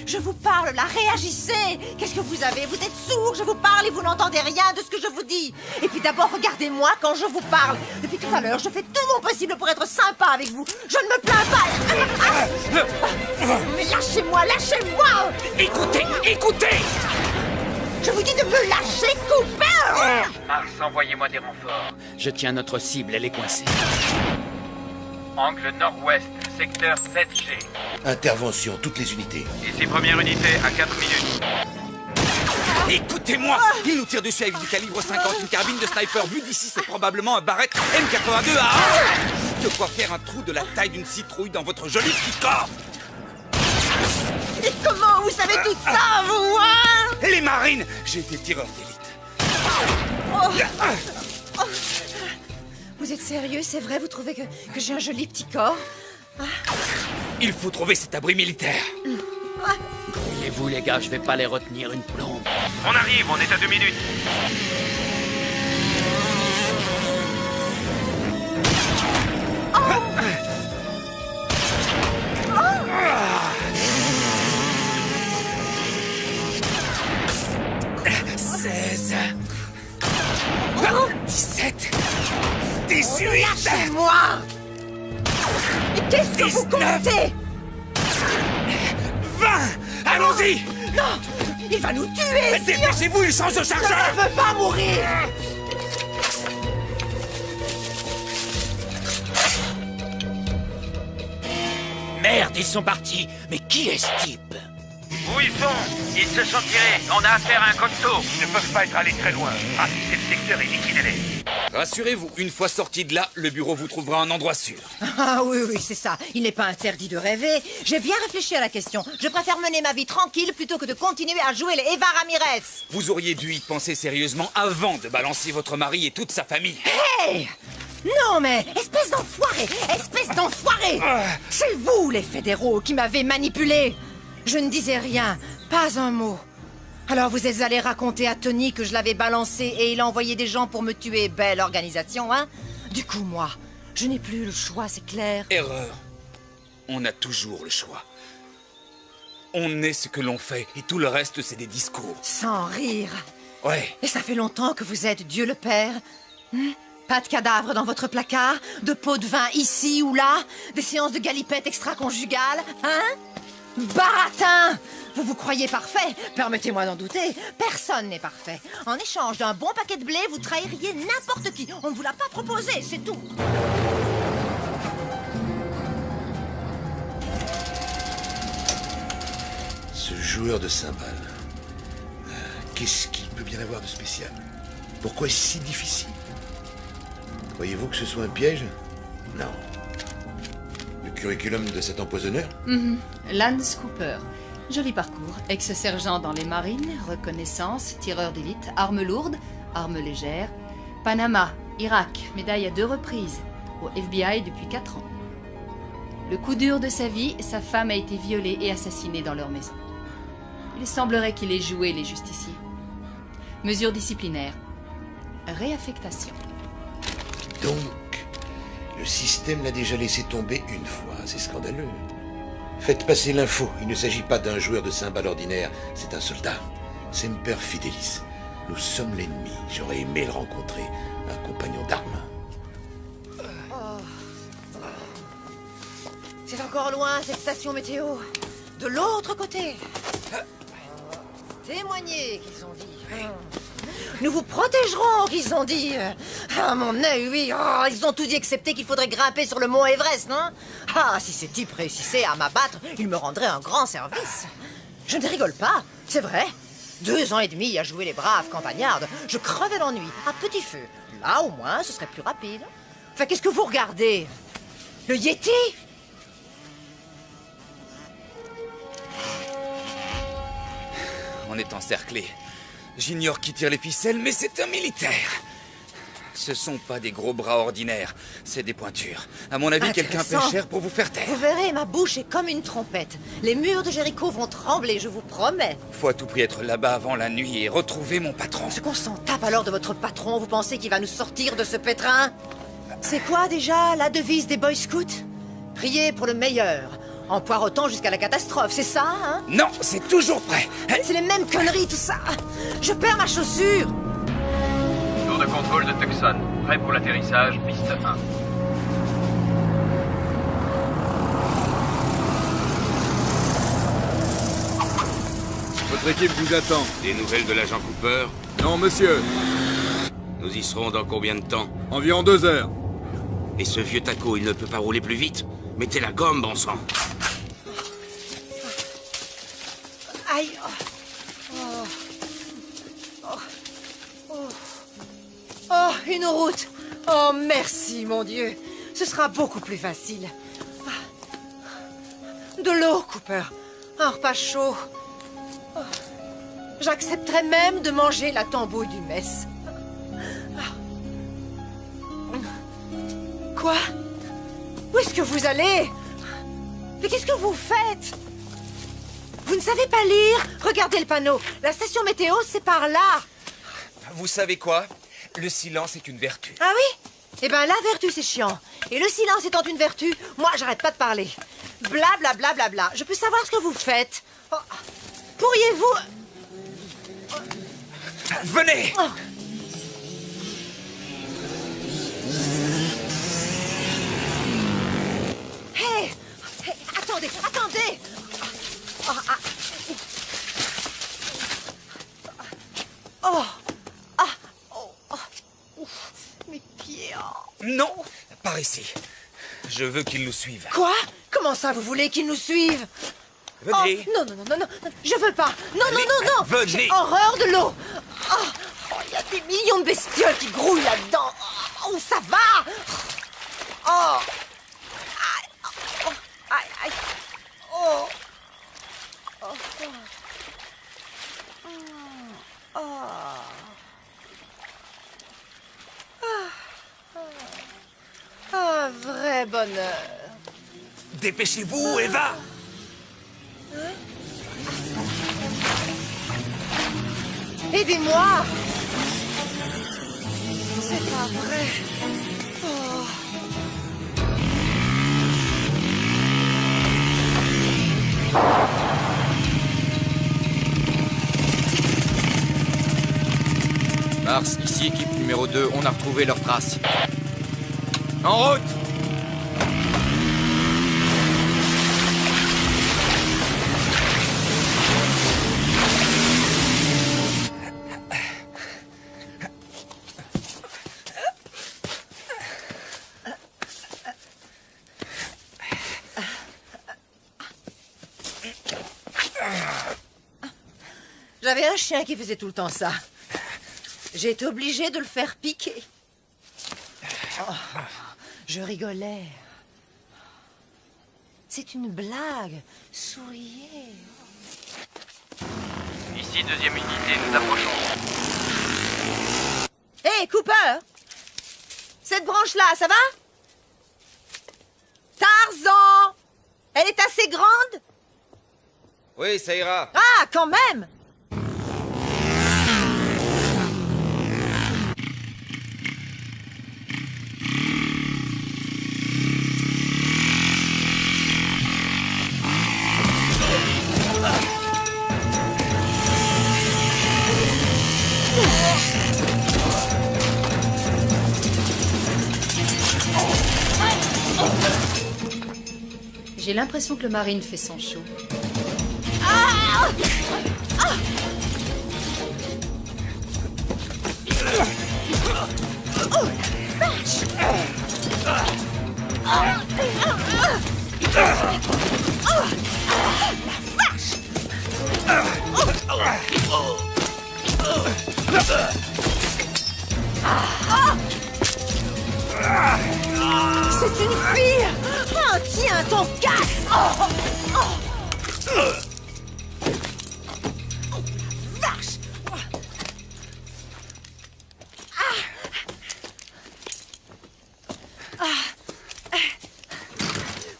Je vous parle, là, réagissez! Qu'est-ce que vous avez? Vous êtes sourds, je vous parle et vous n'entendez rien de ce que je vous dis! Et puis d'abord, regardez-moi quand je vous parle! Depuis tout à l'heure, je fais tout mon possible pour être sympa avec vous! Je ne me plains pas! Mais lâchez-moi, lâchez-moi! Écoutez, écoutez! Je vous dis de me lâcher, Cooper! Mars, envoyez-moi des renforts. Je tiens notre cible, elle est coincée. Angle nord-ouest, secteur 7G. Intervention, toutes les unités. Ici première unité, à 4 minutes. Écoutez-moi! Il nous tire dessus avec du calibre 50, une carabine de sniper. Vu d'ici, c'est probablement un Barrett M82 à... De quoi faire un trou de la taille d'une citrouille dans votre joli petit corps! Et comment vous savez tout ça, vous, hein? Les marines! J'ai été tireur d'élite. Vous êtes sérieux, c'est vrai? Vous trouvez que j'ai un joli petit corps? Il faut trouver cet abri militaire. Voyez-vous, les gars, je vais pas les retenir une plombe. On arrive, on est à 2 minutes. Seize... 17... 18... Lâchez-moi! Et qu'est-ce que vous comptez? 20... Allons-y! Non! Il va nous tuer! Dépêchez-vous, il change de chargeur! Je ne veux pas mourir! Merde, ils sont partis! Mais qui est ce type? Où ils sont? Ils se sont tirés. On a affaire à un costaud. Ils ne peuvent pas être allés très loin. Ratissez le secteur et liquidez-les. Rassurez-vous, une fois sorti de là, le bureau vous trouvera un endroit sûr. Ah oui, c'est ça. Il n'est pas interdit de rêver. J'ai bien réfléchi à la question. Je préfère mener ma vie tranquille plutôt que de continuer à jouer les Eva Ramirez. Vous auriez dû y penser sérieusement avant de balancer votre mari et toute sa famille. Hey! Non mais, espèce d'enfoiré! Espèce d'enfoiré! C'est vous, les fédéraux, qui m'avez manipulé. Je ne disais rien, pas un mot. Alors vous êtes allé raconter à Tony que je l'avais balancé et il a envoyé des gens pour me tuer. Belle organisation, hein? Du coup, moi, je n'ai plus le choix, c'est clair. Erreur. On a toujours le choix. On est ce que l'on fait et tout le reste, c'est des discours. Sans rire. Ouais. Et ça fait longtemps que vous êtes Dieu le Père. Pas de cadavre dans votre placard, de pots de vin ici ou là, des séances de galipettes extra-conjugales, hein? Baratin! Vous vous croyez parfait? Permettez-moi d'en douter. Personne n'est parfait. En échange d'un bon paquet de blé, vous trahiriez n'importe qui. On ne vous l'a pas proposé, c'est tout. Ce joueur de cymbales. Qu'est-ce qu'il peut bien avoir de spécial? Pourquoi est-ce si difficile? Croyez-vous que ce soit un piège? Non. Le curriculum de cet empoisonneur? Lance Cooper. Joli parcours. Ex-sergent dans les marines, reconnaissance, tireur d'élite, armes lourdes, armes légères. Panama, Irak, médaille à 2 reprises. Au FBI depuis 4 ans. Le coup dur de sa vie, sa femme a été violée et assassinée dans leur maison. Il semblerait qu'il ait joué les justiciers. Mesures disciplinaires. Réaffectation. Donc, le système l'a déjà laissé tomber une fois. C'est scandaleux. Faites passer l'info. Il ne s'agit pas d'un joueur de cymbales ordinaire. C'est un soldat. Semper Fidelis. Nous sommes l'ennemi. J'aurais aimé le rencontrer. Un compagnon d'armes. C'est encore loin, cette station météo. De l'autre côté. Témoignez, qu'ils ont dit. Nous vous protégerons, qu'ils ont dit. Ah, mon œil, oui. Oh, ils ont tout dit excepté qu'il faudrait grimper sur le mont Everest, non? Ah, si ces types réussissaient à m'abattre, ils me rendraient un grand service. Je ne rigole pas, c'est vrai. 2 ans et demi à jouer les braves campagnardes, je crevais l'ennui, à petit feu. Là, au moins, ce serait plus rapide. Enfin, qu'est-ce que vous regardez? Le Yeti? On est encerclé. J'ignore qui tire les ficelles, mais c'est un militaire. Ce sont pas des gros bras ordinaires, c'est des pointures. À mon avis, quelqu'un paie cher pour vous faire taire. Vous verrez, ma bouche est comme une trompette. Les murs de Jéricho vont trembler, je vous promets. Faut à tout prix être là-bas avant la nuit et retrouver mon patron. Ce qu'on s'en tape alors de votre patron, vous pensez qu'il va nous sortir de ce pétrin? C'est quoi déjà la devise des Boy Scouts? Priez pour le meilleur, En poireautant jusqu'à la catastrophe, c'est ça, hein? Non, c'est toujours prêt. C'est les mêmes conneries, tout ça. Je perds ma chaussure. Tour de contrôle de Tucson. Prêt pour l'atterrissage, piste 1. Votre équipe vous attend. Des nouvelles de l'agent Cooper? Non, monsieur. Nous y serons dans combien de temps? Environ 2 heures. Et ce vieux taco, il ne peut pas rouler plus vite? Mettez la gomme, bon sang. Aïe. Oh, une route. Oh, merci, mon Dieu. Ce sera beaucoup plus facile. De l'eau, Cooper. Un repas chaud. J'accepterais même de manger la tambouille du mess. Quoi? Où est-ce que vous allez? Mais qu'est-ce que vous faites? Vous ne savez pas lire? Regardez le panneau. La station météo, c'est par là. Vous savez quoi? Le silence est une vertu. Ah oui? Eh ben, la vertu, c'est chiant. Et le silence étant une vertu, moi, j'arrête pas de parler. Bla, bla, bla, bla, bla. Je peux savoir ce que vous faites? Oh. Pourriez-vous... Venez! Oh. Hey! Hey, attendez, attendez! Oh, ah. Oh! Ah! Oh! Oh! Ouf. Mes pieds! Oh. Non, par ici. Je veux qu'ils nous suivent. Quoi? Comment ça, vous voulez qu'ils nous suivent? Venez. Oh, non, non, non, non, non, je veux pas. Non, Allez, non, non, non. venez. J'ai horreur de l'eau. Oh, il y a des millions de bestioles qui grouillent là-dedans. Oh, ça va. Oh. Aïe, oh, aïe, aïe. Oh. Oh. Oh. Oh. Un vrai bonheur. Dépêchez-vous, Eva! Aidez-moi! C'est pas vrai. Oh. Mars, ici, équipe numéro 2, on a retrouvé leurs traces. En route! J'avais un chien qui faisait tout le temps ça. J'ai été obligée de le faire piquer. Oh, je rigolais. C'est une blague. Souriez. Ici, deuxième unité, nous approchons. Hé, Cooper! Cette branche-là, ça va? Tarzan! Elle est assez grande? Oui, ça ira. Ah, quand même! J'ai l'impression que le Marine fait son show. Ah! Ah! Oh, la vache! C'est une fille! Oh, tiens, ton casse! Oh, oh, oh. Vache!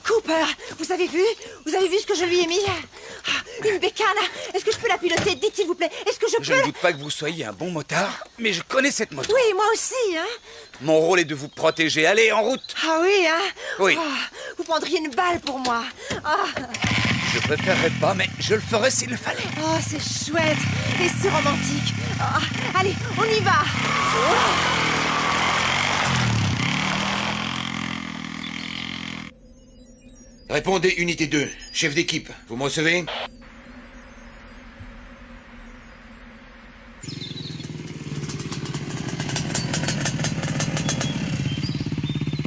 Cooper, vous avez vu? Vous avez vu ce que je lui ai mis? Une bécane. Est-ce que je peux la piloter? Dites s'il vous plaît. Est-ce que je peux... Je ne doute pas que vous soyez un bon motard, mais je connais cette moto. Oui, moi aussi, hein. Mon rôle est de vous protéger. Allez, en route. Ah oui, hein. Oui. Oh, vous prendriez une balle pour moi. Ah. Je préférerais pas, mais je le ferais s'il le fallait. Oh, c'est chouette. Et c'est romantique. Ah, allez, on y va. Oh. Répondez, unité 2. Chef d'équipe, vous me recevez?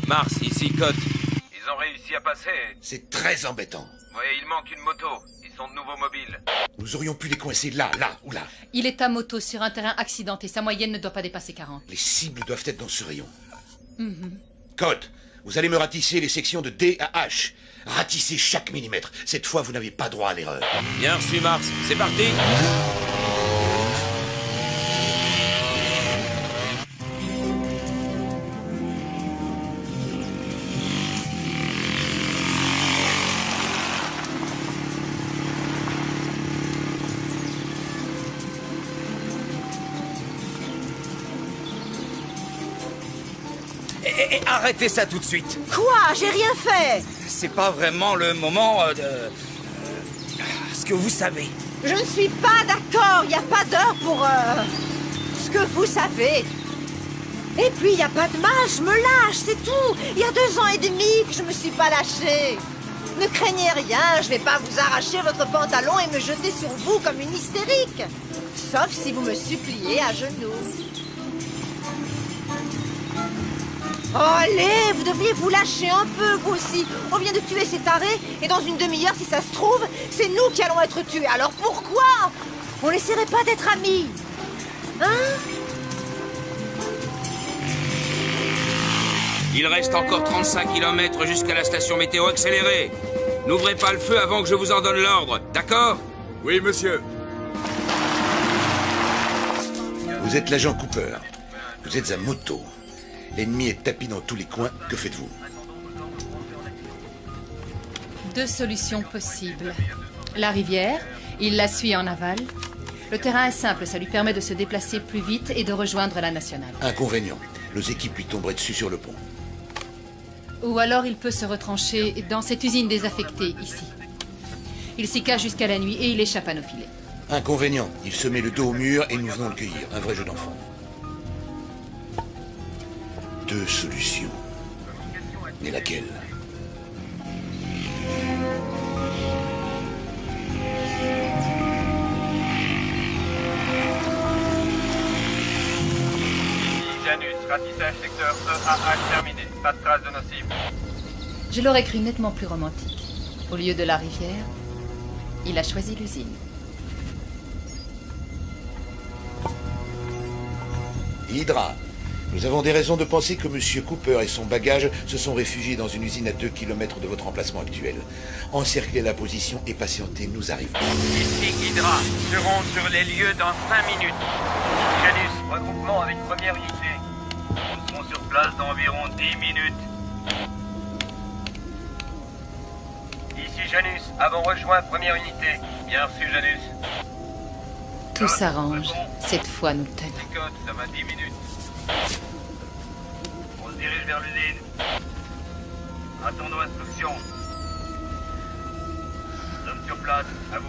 Mars, ici, Code. Ils ont réussi à passer. C'est très embêtant. Oui, il manque une moto. Ils sont de nouveau mobiles. Nous aurions pu les coincer là ou là. Il est à moto sur un terrain accidenté. Sa moyenne ne doit pas dépasser 40. Les cibles doivent être dans ce rayon. Mhm. Code, vous allez me ratisser les sections de D à H. Ratissez chaque millimètre. Cette fois, vous n'avez pas droit à l'erreur. Bien reçu, Mars. C'est parti. Arrêtez ça tout de suite. Quoi? J'ai rien fait. C'est pas vraiment le moment de... ce que vous savez. Je ne suis pas d'accord. Il n'y a pas d'heure pour... ce que vous savez. Et puis, il n'y a pas de mal. Je me lâche, c'est tout. Il y a 2 ans et demi que je me suis pas lâchée. Ne craignez rien. Je vais pas vous arracher votre pantalon et me jeter sur vous comme une hystérique. Sauf si vous me suppliez à genoux. Oh, allez, vous devriez vous lâcher un peu, vous aussi. On vient de tuer ces tarés, et dans une demi-heure, si ça se trouve, c'est nous qui allons être tués. Alors pourquoi on n'essaierait pas d'être amis? Hein? Il reste encore 35 km jusqu'à la station météo accélérée. N'ouvrez pas le feu avant que je vous en donne l'ordre, d'accord? Oui, monsieur. Vous êtes l'agent Cooper. Vous êtes à moto. L'ennemi est tapis dans tous les coins. Que faites-vous? 2 solutions possibles. La rivière, il la suit en aval. Le terrain est simple, ça lui permet de se déplacer plus vite et de rejoindre la nationale. Inconvénient. Nos équipes lui tomberaient dessus sur le pont. Ou alors il peut se retrancher dans cette usine désaffectée, ici. Il s'y cache jusqu'à la nuit et il échappe à nos filets. Inconvénient. Il se met le dos au mur et nous venons le cueillir. Un vrai jeu d'enfant. 2 solutions. Mais laquelle? Janus, ratissage secteur EAH terminé. Pas de trace de nos cibles. Je l'aurais cru nettement plus romantique. Au lieu de la rivière, il a choisi l'usine. Hydra. Nous avons des raisons de penser que M. Cooper et son bagage se sont réfugiés dans une usine à 2 km de votre emplacement actuel. Encerclez la position et patientez, nous arrivons. Ici Hydra, serons sur les lieux dans 5 minutes. Janus, regroupement avec première unité. Nous serons sur place dans environ 10 minutes. Ici Janus, avons rejoint première unité. Bien reçu Janus. Tout s'arrange. Cette fois, nous tenons. Code, ça va 10 minutes. On se dirige vers l'usine. Attendons instruction. Nous sommes sur place, à vous.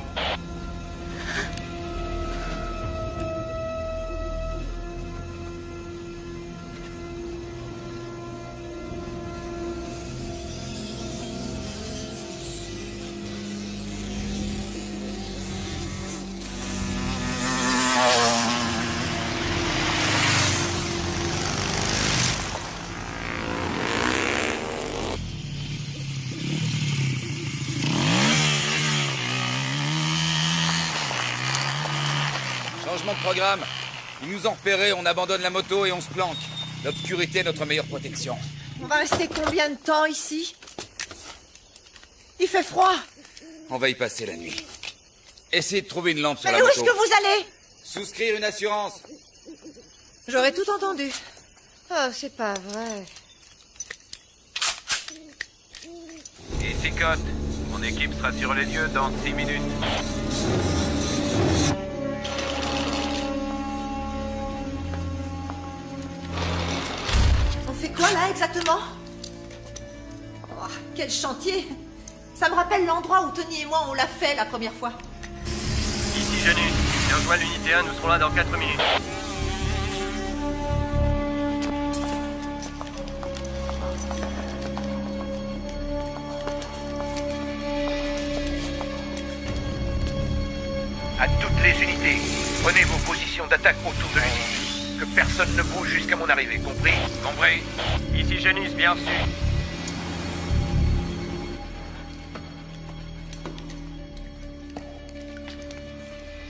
Changement de programme. Ils nous ont repérés, on abandonne la moto et on se planque. L'obscurité est notre meilleure protection. On va rester combien de temps ici? Il fait froid. On va y passer la nuit. Essayez de trouver une lampe sur Mais la où moto. est-ce que vous allez? Souscrire une assurance. J'aurais tout entendu. Oh, c'est pas vrai. Ici Code. Mon équipe sera sur les lieux dans 6 minutes. On fait quoi là exactement? Oh, quel chantier! Ça me rappelle l'endroit où Tony et moi on l'a fait la première fois. Ici Janus, j'ai rejoint l'unité 1, nous serons là dans 4 minutes. À toutes les unités, prenez vos positions d'attaque autour de l'usine. Que personne ne bouge jusqu'à mon arrivée, compris? Compris. Ici Janus, bien reçu.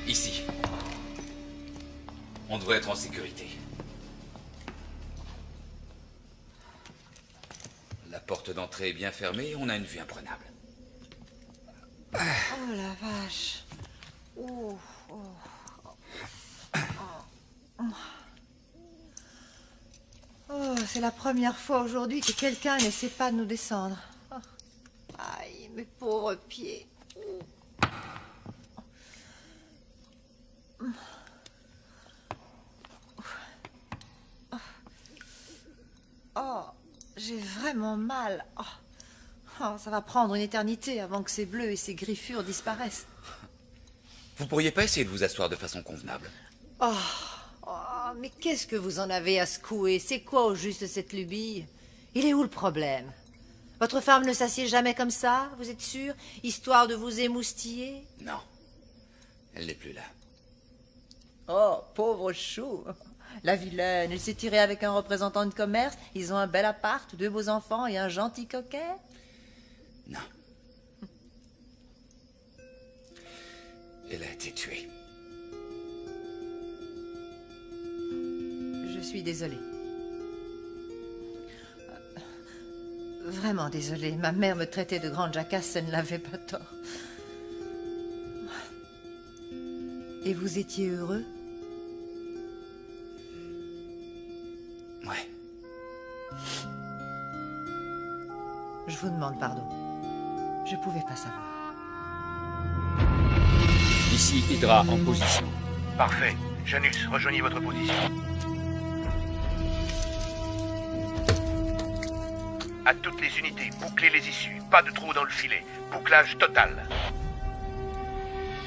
Ici. On devrait être en sécurité. La porte d'entrée est bien fermée et on a une vue imprenable. Oh la vache. Oh, oh. Oh, c'est la première fois aujourd'hui que quelqu'un n'essaie pas de nous descendre. Oh. Aïe, mes pauvres pieds. Oh, j'ai vraiment mal. Oh. Oh, ça va prendre une éternité avant que ces bleus et ces griffures disparaissent. Vous pourriez pas essayer de vous asseoir de façon convenable? Oh, oh, mais qu'est-ce que vous en avez à secouer? C'est quoi au juste cette lubie? Il est où le problème? Votre femme ne s'assied jamais comme ça, vous êtes sûr? Histoire de vous émoustiller? Non. Elle n'est plus là. Oh, pauvre chou. La vilaine, elle s'est tirée avec un représentant de commerce. Ils ont un bel appart, 2 beaux enfants et un gentil coquet. Non. Elle a été tuée. Je suis désolée. Vraiment désolée. Ma mère me traitait de grande jacasse, elle ne l'avait pas tort. Et vous étiez heureux? Ouais. Je vous demande pardon. Je pouvais pas savoir. Ici Hydra en position. Parfait. Janus, rejoignez votre position. À toutes les unités, bouclez les issues. Pas de trou dans le filet. Bouclage total.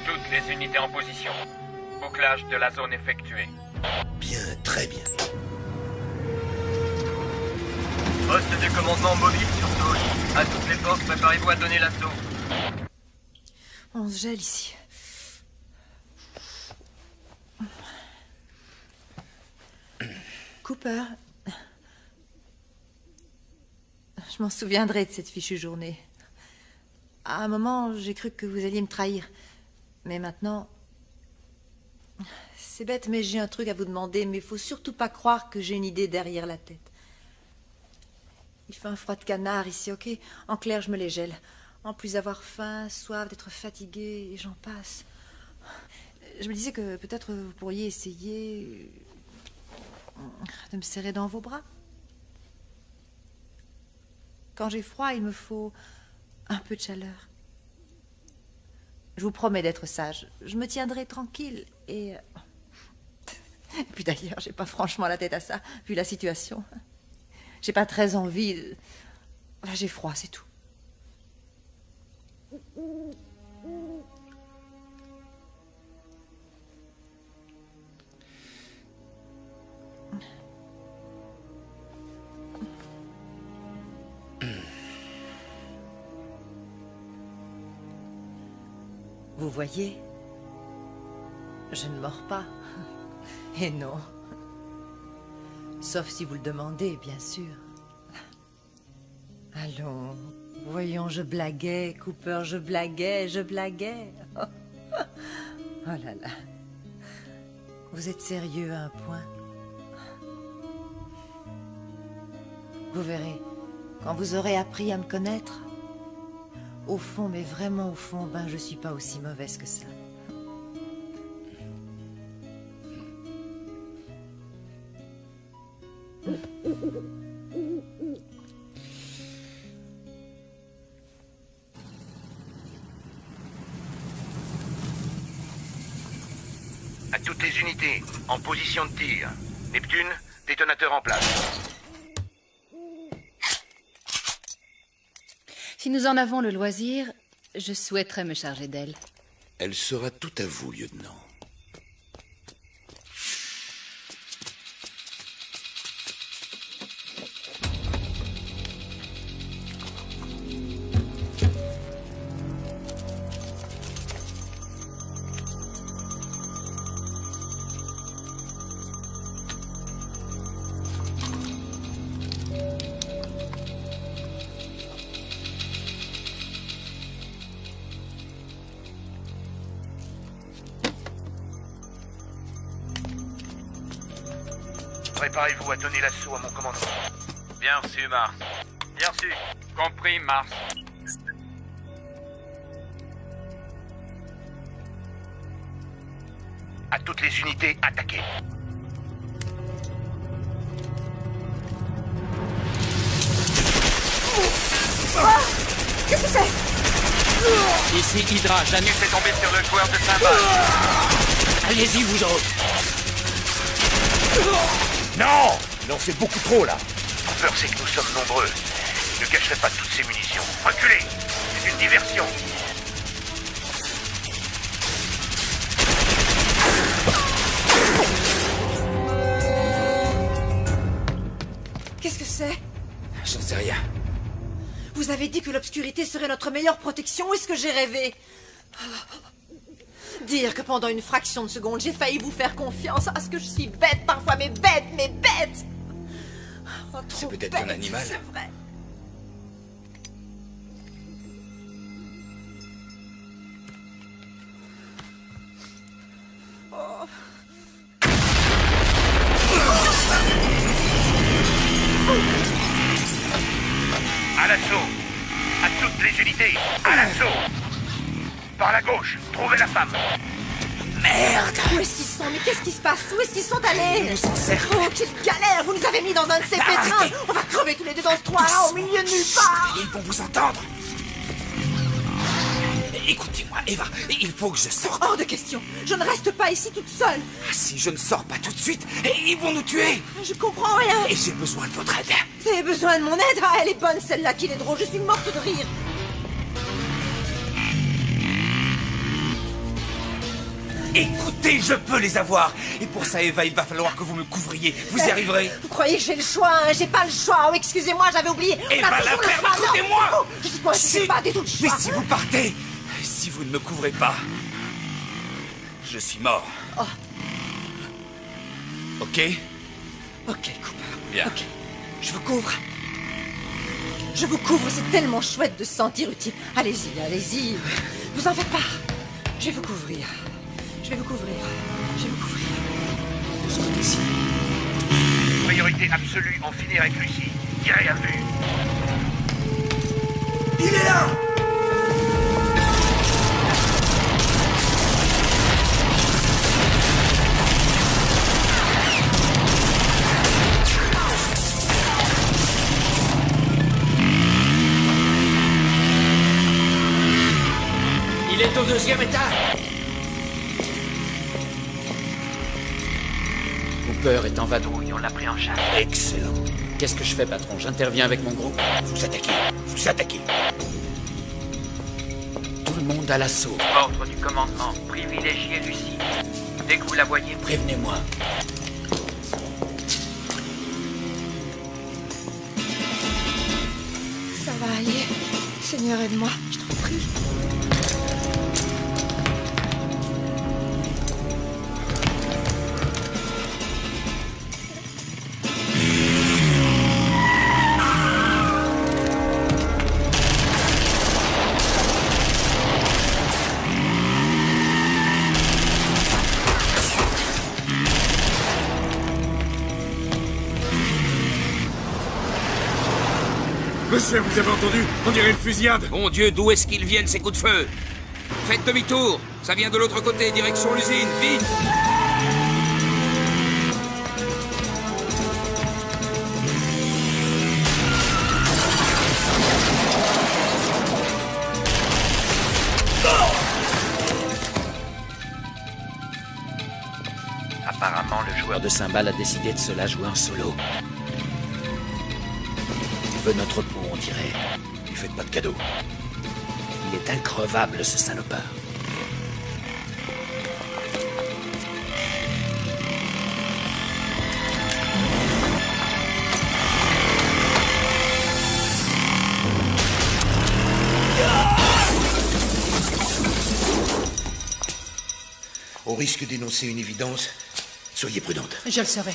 Toutes les unités en position. Bouclage de la zone effectué. Bien, très bien. Poste de commandement mobile sur Zone. À toutes les forces, préparez-vous à donner l'assaut. On se gèle ici. Cooper, je m'en souviendrai de cette fichue journée. À un moment, j'ai cru que vous alliez me trahir. Mais maintenant... C'est bête, mais j'ai un truc à vous demander, mais il faut surtout pas croire que j'ai une idée derrière la tête. Il fait un froid de canard ici, ok? En clair, je me les gèle. En plus d'avoir faim, soif, d'être fatiguée, et j'en passe. Je me disais que peut-être vous pourriez essayer de me serrer dans vos bras. Quand j'ai froid, il me faut un peu de chaleur. Je vous promets d'être sage. Je me tiendrai tranquille et puis d'ailleurs, j'ai pas franchement la tête à ça, vu la situation. J'ai pas très envie de... Voilà, j'ai froid, c'est tout. Vous voyez, je ne mords pas. Et non. Sauf si vous le demandez, bien sûr. Allons, voyons, je blaguais, Cooper, je blaguais. Oh là là. Vous êtes sérieux à un point? Vous verrez, quand vous aurez appris à me connaître, au fond, mais vraiment au fond, ben je suis pas aussi mauvaise que ça. toutes les unités, en position de tir. Neptune, détonateur en place. Si nous en avons le loisir, je souhaiterais me charger d'elle. Elle sera tout à vous, lieutenant. Préparez-vous à donner l'assaut à mon commandement. Bien reçu, Mars. Bien reçu. Compris, Mars. À toutes les unités, attaquez. Qu'est-ce que c'est? Ici Hydra, Janus est tombé sur le joueur de cymbales. Allez-y, vous autres. Non! Il en fait beaucoup trop, là. La peur, c'est que nous sommes nombreux. Je ne cacherai pas toutes ces munitions. Reculez! C'est une diversion. Qu'est-ce que c'est? J'en sais rien. Vous avez dit que l'obscurité serait notre meilleure protection, ou est-ce que j'ai rêvé? Dire que pendant une fraction de seconde, j'ai failli vous faire confiance. Ah, ce que je suis bête parfois, mais bête, mais bête! Oh, C'est peut-être un animal. C'est vrai. Oh. À l'assaut! À toutes les unités! À l'assaut! Par la gauche, trouvez la femme! Merde! Où est-ce qu'ils sont? Mais qu'est-ce qui se passe? Où est-ce qu'ils sont allés? Oh, quelle galère! Vous nous avez mis dans un de ces pétrins! On va crever tous les deux dans ce trou-là, au milieu de nulle part! Ils vont vous entendre. Écoutez-moi, Eva, il faut que je sorte. Hors de question! Je ne reste pas ici toute seule! Si je ne sors pas tout de suite, ils vont nous tuer. Je comprends rien! Et j'ai besoin de votre aide. Vous avez besoin de mon aide? Ah, elle est bonne celle-là, qu'il est drôle, je suis morte de rire! Écoutez, je peux les avoir. Et pour ça, Eva, il va falloir que vous me couvriez. Vous y arriverez. Vous croyez que j'ai le choix, hein? J'ai pas le choix! Oh, excusez-moi, j'avais oublié! Eva, la ferme, écoutez-moi! Je suis quoi? Je sais pas des tout le choix! Mais si vous partez, si vous ne me couvrez pas, je suis mort. Oh. Ok? Ok, Cooper. Bien. Ok, je vous couvre. Je vous couvre, c'est tellement chouette de se sentir utile. Allez-y, allez-y. Vous en faites pas. Je vais vous couvrir. Je vais vous couvrir. Je vais vous couvrir. De ce côté-ci. Priorité absolue, en finir avec Lucie. Tirez à vue. Il est là! Il est au deuxième étage. Cooper est en vadrouille, on l'a pris en charge. Excellent. Qu'est-ce que je fais, patron? J'interviens avec mon groupe. Vous attaquez. Vous attaquez. Tout le monde à l'assaut. Ordre du commandement. Privilégiez Lucie. Dès que vous la voyez, prévenez-moi. Ça va aller. Seigneur, aide-moi. Je t'en prie. Monsieur, vous avez entendu? On dirait une fusillade. Mon Dieu, d'où est-ce qu'ils viennent, ces coups de feu? Faites demi-tour. Ça vient de l'autre côté, direction l'usine. Vite! Apparemment, le joueur de cymbales a décidé de se la jouer en solo. Il veut notre peau, on dirait. Lui faites pas de cadeau. Il est increvable, ce salopard. Au risque d'énoncer une évidence, soyez prudente. Je le serai.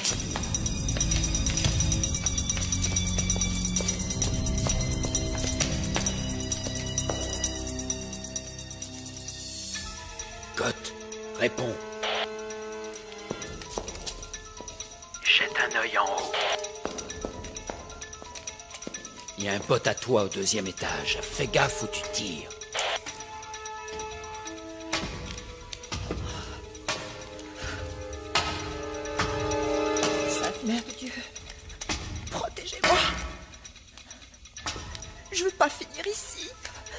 Goth, réponds. Jette un œil en haut. Il y a un pote à toi au 2e étage. Fais gaffe où tu tires. Mère de Dieu, protégez-moi. Je veux pas finir ici,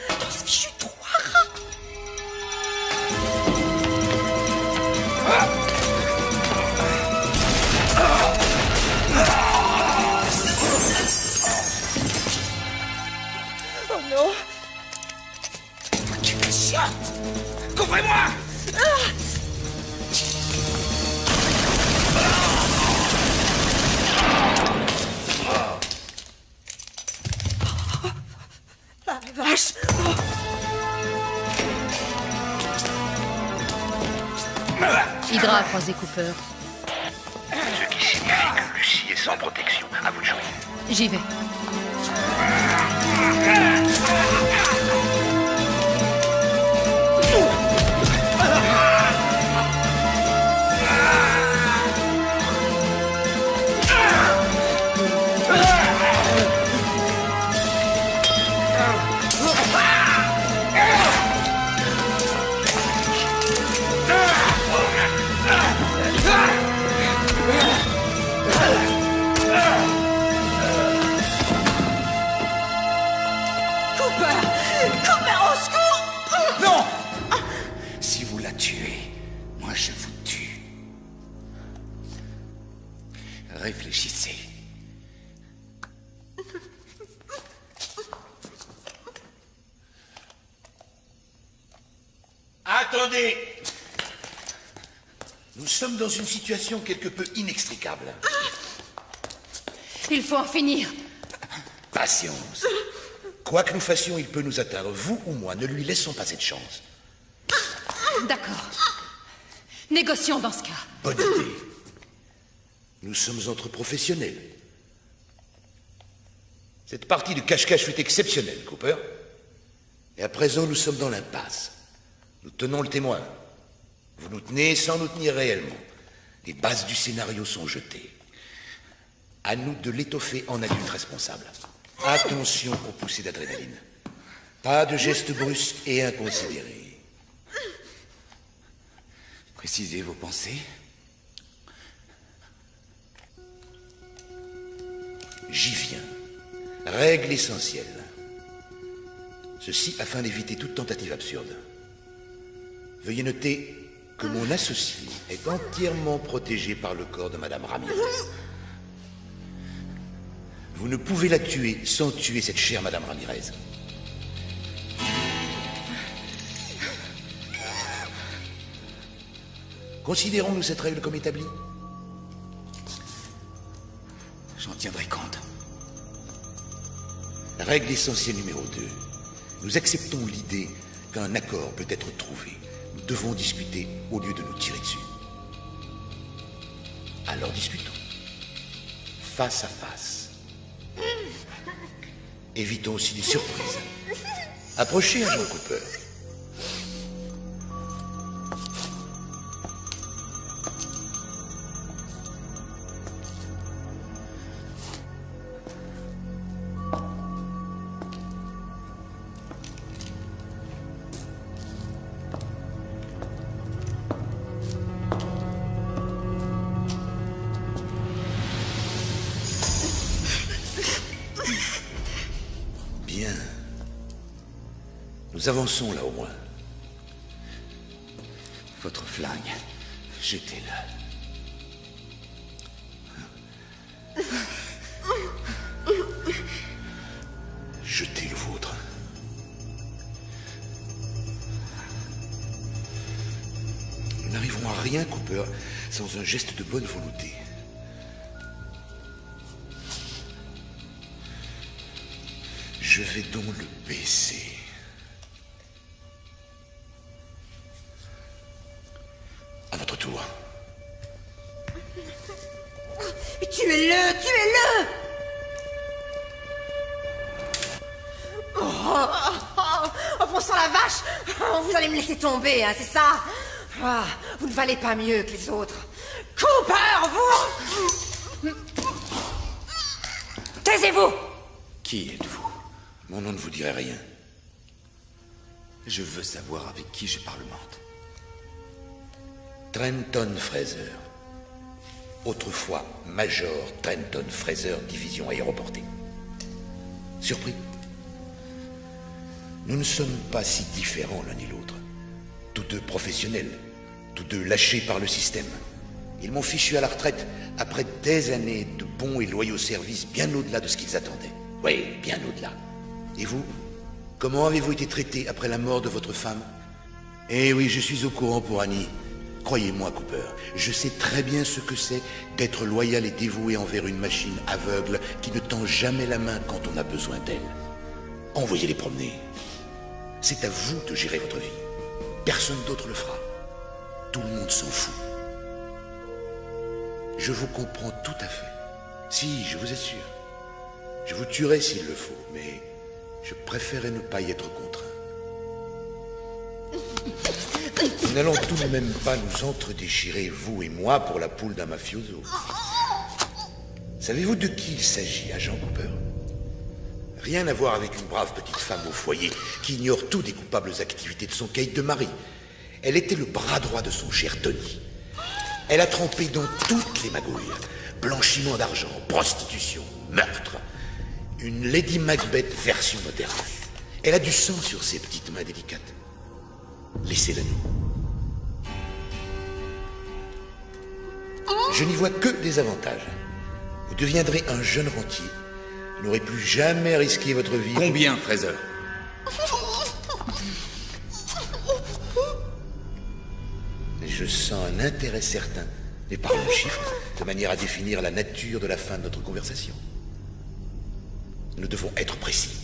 dans ce fichu trou à rats. Oh non. Tu me chiottes. Couvrez-moi. La vache. Hydra a croisé Cooper. Ce qui signifie que Lucie est sans protection. À vous de jouer. J'y vais. Réfléchissez. Attendez! Nous sommes dans une situation quelque peu inextricable. Il faut en finir. Patience. Quoi que nous fassions, il peut nous atteindre, vous ou moi. Ne lui laissons pas cette chance. D'accord. Négocions dans ce cas. Bonne idée. Nous sommes entre professionnels. Cette partie de cache-cache fut exceptionnelle, Cooper. Et à présent, nous sommes dans l'impasse. Nous tenons le témoin. Vous nous tenez sans nous tenir réellement. Les bases du scénario sont jetées. À nous de l'étoffer en adulte responsable. Attention aux poussées d'adrénaline. Pas de gestes brusques et inconsidérés. Précisez vos pensées. J'y viens. Règle essentielle. Ceci afin d'éviter toute tentative absurde. Veuillez noter que mon associé est entièrement protégé par le corps de Madame Ramirez. Vous ne pouvez la tuer sans tuer cette chère Madame Ramirez. Considérons-nous cette règle comme établie? J'en tiendrai compte. Règle essentielle numéro 2. Nous acceptons l'idée qu'un accord peut être trouvé. Nous devons discuter au lieu de nous tirer dessus. Alors discutons. Face à face. Évitons aussi les surprises. Approchez, agent Cooper. Bien. Nous avançons là au moins. Votre flingue, jetez-le. rien, Cooper, sans un geste de bonne volonté. Je vais donc le baisser. À votre tour. Mais tuez-le, tuez-le! Oh, bon sang la vache! Vous allez me laisser tomber, hein, c'est ça? Vous ne valez pas mieux que les autres. Cooper, vous... Taisez-vous! Qui êtes-vous? Mon nom ne vous dirait rien. Je veux savoir avec qui je parlemente. Trenton Fraser. Autrefois Major Trenton Fraser, division aéroportée. Surpris? Nous ne sommes pas si différents l'un et l'autre. Tous deux professionnels, tous deux lâchés par le système. Ils m'ont fichu à la retraite après des années de bons et loyaux services bien au-delà de ce qu'ils attendaient. Oui, bien au-delà. Et vous? Comment avez-vous été traité après la mort de votre femme? Eh oui, je suis au courant pour Annie. Croyez-moi, Cooper, je sais très bien ce que c'est d'être loyal et dévoué envers une machine aveugle qui ne tend jamais la main quand on a besoin d'elle. Envoyez-les promener. C'est à vous de gérer votre vie. Personne d'autre le fera. Tout le monde s'en fout. Je vous comprends tout à fait. Si, je vous assure. Je vous tuerai s'il le faut, mais je préférerais ne pas y être contraint. Nous n'allons tout de même pas nous entre-déchirer, vous et moi, pour la poule d'un mafioso. Savez-vous de qui il s'agit, agent Cooper? Rien à voir avec une brave petite femme au foyer qui ignore tout des coupables activités de son caïd de mari. Elle était le bras droit de son cher Tony. Elle a trempé dans toutes les magouilles. Blanchiment d'argent, prostitution, meurtre. Une Lady Macbeth version moderne. Elle a du sang sur ses petites mains délicates. Laissez-la nous. Je n'y vois que des avantages. Vous deviendrez un jeune rentier. Vous n'aurez plus jamais risqué votre vie. Combien, Fraser? Je sens un intérêt certain. Mais parlons chiffres, de manière à définir la nature de la fin de notre conversation. Nous devons être précis.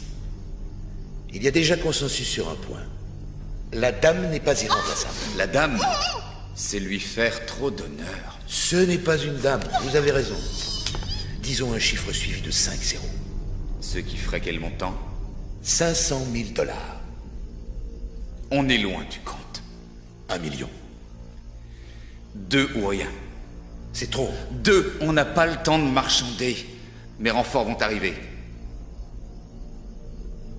Il y a déjà consensus sur un point. La dame n'est pas irremplaçable. La dame, c'est lui faire trop d'honneur. Ce n'est pas une dame, vous avez raison. Disons un chiffre suivi de 5 zéros. Ce qui ferait quel montant? 500 000 $. On est loin du compte. 1 million. 2 ou rien. C'est trop. 2, on n'a pas le temps de marchander. Mes renforts vont arriver.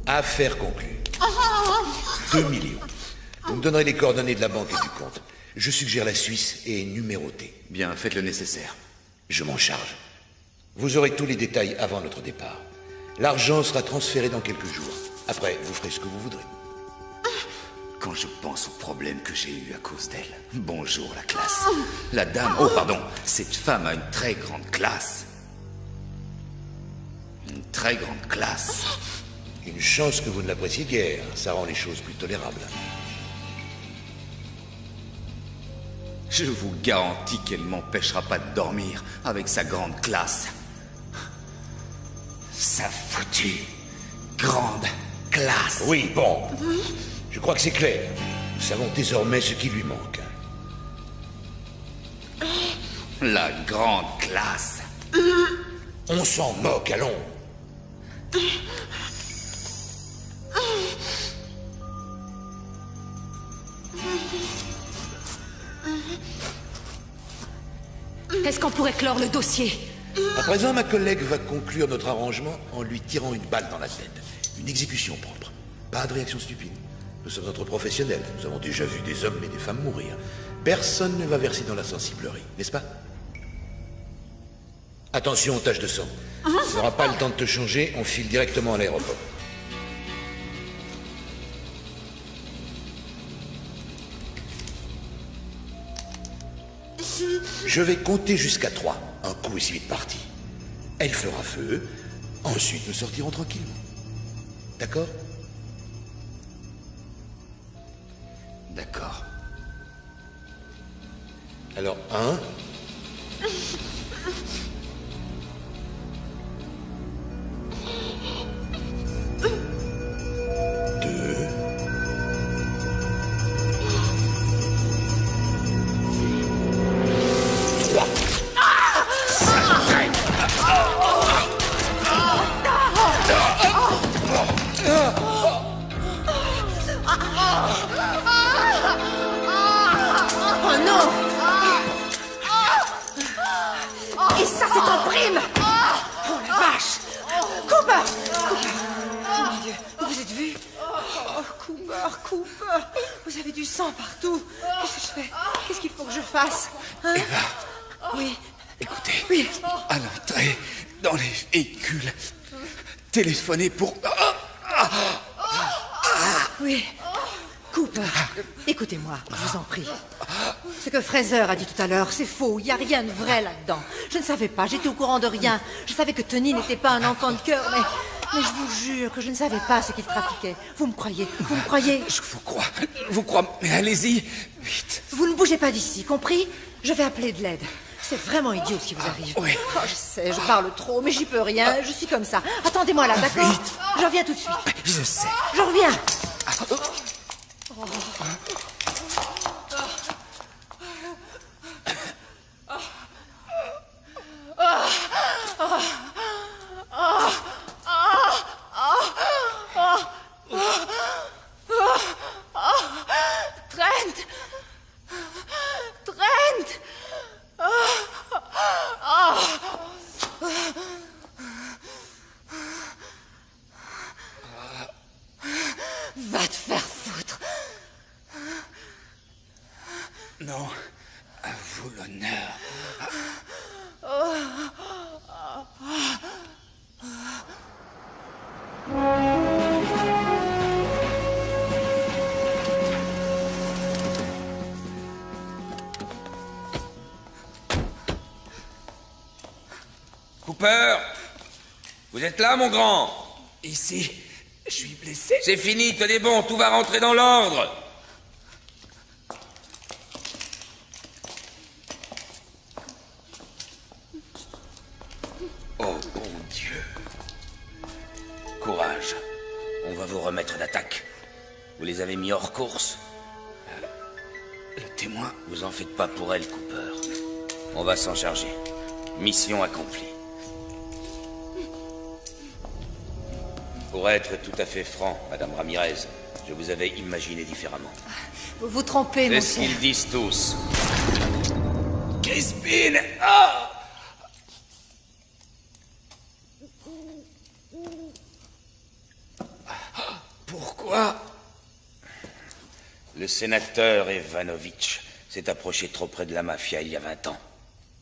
Affaire conclue. 2 millions. Vous me donnerez les coordonnées de la banque et du compte. Je suggère la Suisse et numérotée. Bien, faites le nécessaire. Je m'en charge. Vous aurez tous les détails avant notre départ. L'argent sera transféré dans quelques jours. Après, vous ferez ce que vous voudrez. Quand je pense aux problèmes que j'ai eus à cause d'elle. Bonjour, la classe. La dame... Oh, pardon. Cette femme a une très grande classe. Une très grande classe. Une chance que vous ne l'appréciez guère. Ça rend les choses plus tolérables. Je vous garantis qu'elle m'empêchera pas de dormir avec sa grande classe. Sa foutue grande classe. Oui, bon. Je crois que c'est clair. Nous savons désormais ce qui lui manque. La grande classe. On s'en moque, allons. Est-ce qu'on pourrait clore le dossier? À présent, ma collègue va conclure notre arrangement en lui tirant une balle dans la tête. Une exécution propre. Pas de réaction stupide. Nous sommes entre professionnels. Nous avons déjà vu des hommes et des femmes mourir. Personne ne va verser dans la sensiblerie, n'est-ce pas? Attention aux taches de sang. Tu n'auras pas le temps de te changer, on file directement à l'aéroport. Je vais compter jusqu'à 3. Un coup est si vite parti. Elle fera feu. Ensuite, nous sortirons tranquillement. D'accord? D'accord. Alors, 1. Vous avez du sang partout. Qu'est-ce que je fais? Qu'est-ce qu'il faut que je fasse? Hein? Eva. Oui. Écoutez. Oui. À l'entrée, dans les véhicules, téléphonez pour... Oui. Cooper, écoutez-moi, je vous en prie. Ce que Fraser a dit tout à l'heure, c'est faux. Il n'y a rien de vrai là-dedans. Je ne savais pas, j'étais au courant de rien. Je savais que Tony n'était pas un enfant de cœur, mais je vous jure que je ne savais pas ce qu'il trafiquait. Vous me croyez? Vous me croyez? Je vous crois, mais allez-y, vite. Vous ne bougez pas d'ici, compris? Je vais appeler de l'aide. C'est vraiment idiot ce qui vous arrive. Oui. Oh, je sais, je parle trop, mais j'y peux rien. Je suis comme ça. Attendez-moi là, d'accord? Je reviens tout de suite. Je sais. Je reviens. Va te faire foutre. Non, à vous l'honneur. Cooper, vous êtes là, mon grand? Ici, je suis blessé. C'est fini, tenez bon, tout va rentrer dans l'ordre. Oh, bon Dieu. Courage. On va vous remettre d'attaque. Vous les avez mis hors course. Le témoin... Vous en faites pas pour elle, Cooper. On va s'en charger. Mission accomplie. Pour être tout à fait franc, Madame Ramirez, je vous avais imaginé différemment. Vous vous trompez, C'est mon ce cher. qu'ils disent tous. Crispin! Ah! Pourquoi? Le sénateur Evanovitch s'est approché trop près de la mafia il y a 20 ans.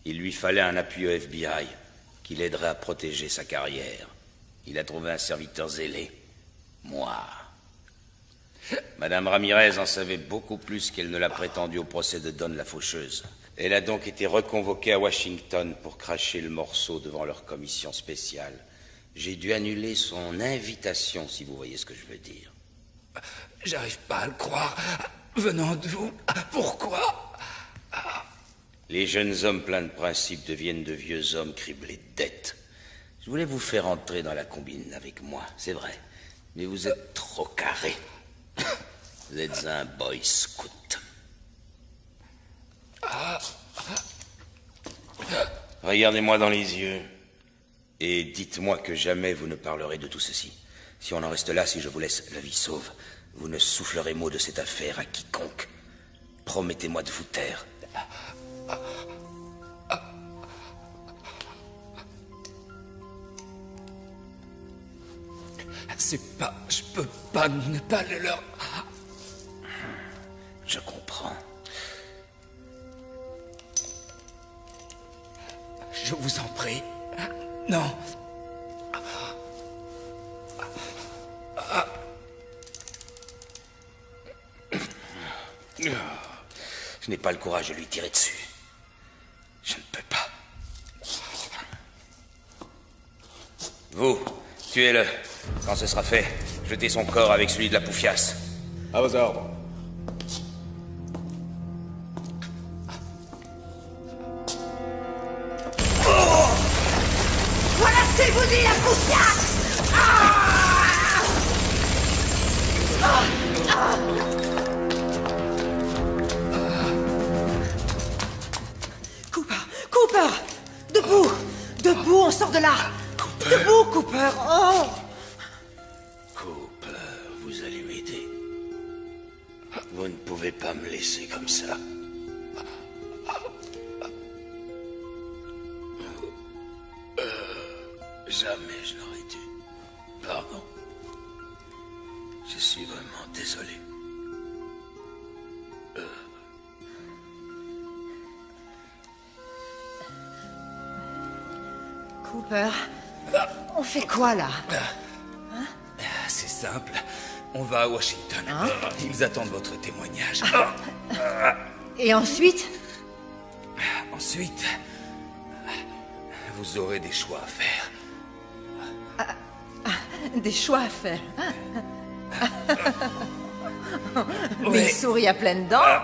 Il lui fallait un appui au FBI qui l'aiderait à protéger sa carrière. Il a trouvé un serviteur zélé. Moi. Madame Ramirez en savait beaucoup plus qu'elle ne l'a prétendu au procès de Dawn la faucheuse. Elle a donc été reconvoquée à Washington pour cracher le morceau devant leur commission spéciale. J'ai dû annuler son invitation, si vous voyez ce que je veux dire. J'arrive pas à le croire. Venant de vous, pourquoi? Les jeunes hommes pleins de principes deviennent de vieux hommes criblés de dettes. Je voulais vous faire entrer dans la combine avec moi, c'est vrai. Mais vous êtes trop carré. Vous êtes un boy scout. Regardez-moi dans les yeux. Et dites-moi que jamais vous ne parlerez de tout ceci. Si on en reste là, si je vous laisse la vie sauve, vous ne soufflerez mot de cette affaire à quiconque. Promettez-moi de vous taire. C'est pas... Je peux pas ne pas le leur... Je comprends. Je vous en prie. Non. Je n'ai pas le courage de lui tirer dessus. Je ne peux pas. Vous, tuez-le. Quand ce sera fait, jetez son corps avec celui de la poufiasse. À vos ordres. Poussez-vous-y, la poussière! Cooper! Debout! Debout, on sort de là! Debout, Cooper! Oh! Cooper, vous allez m'aider. Vous ne pouvez pas me laisser comme ça. Jamais je n'aurais dû. Pardon. Je suis vraiment désolé. Cooper, on fait quoi là? C'est simple. On va à Washington. Ils attendent votre témoignage. Et ensuite? Ensuite, vous aurez des choix à faire. Des choix à faire. Mais il sourit à pleines dents.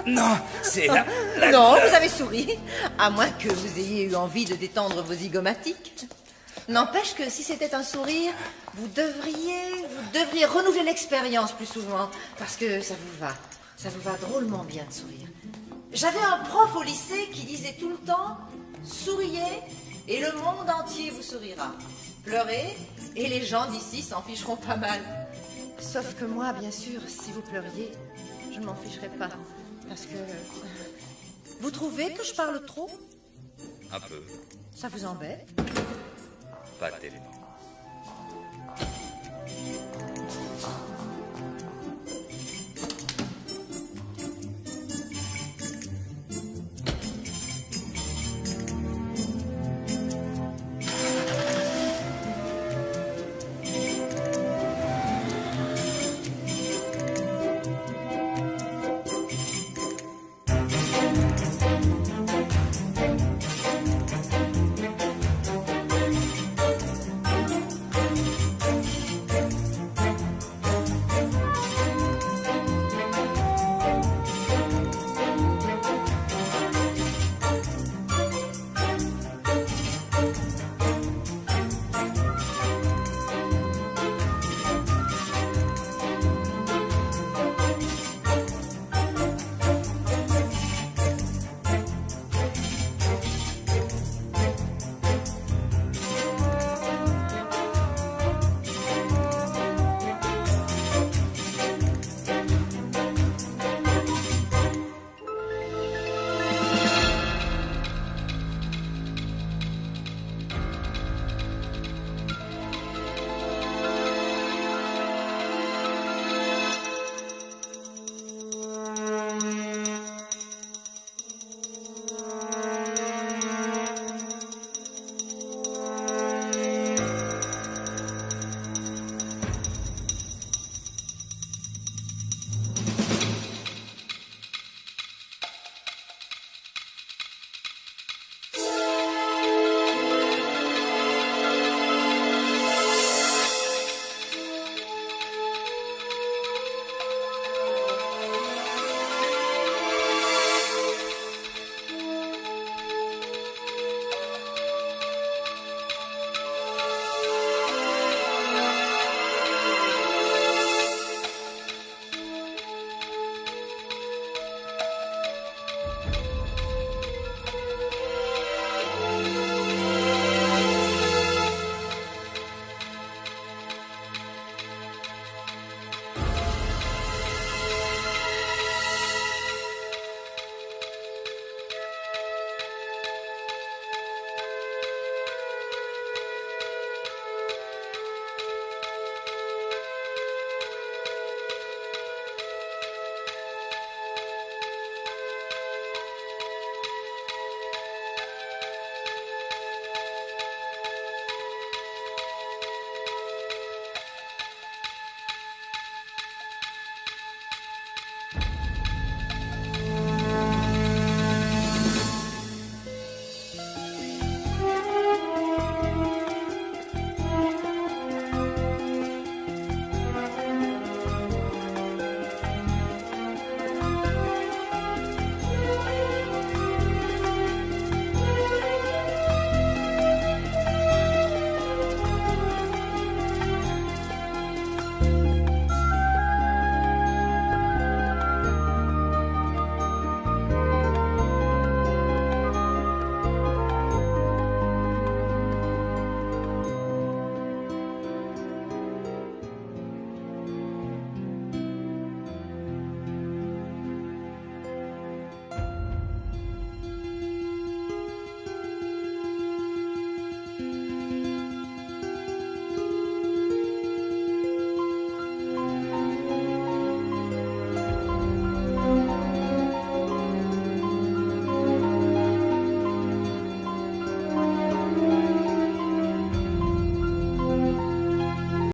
Non, c'est là. Non, vous avez souri. À moins que vous ayez eu envie de détendre vos zygomatiques. N'empêche que si c'était un sourire, vous devriez renouveler l'expérience plus souvent. Parce que ça vous va. Ça vous va drôlement bien de sourire. J'avais un prof au lycée qui disait tout le temps « Souriez et le monde entier vous sourira. Pleurez et les gens d'ici s'en ficheront pas mal. » Sauf que moi, bien sûr, si vous pleuriez, je ne m'en ficherais pas. Parce que... Vous trouvez que je parle trop? Un peu. Ça vous embête? Pas tellement.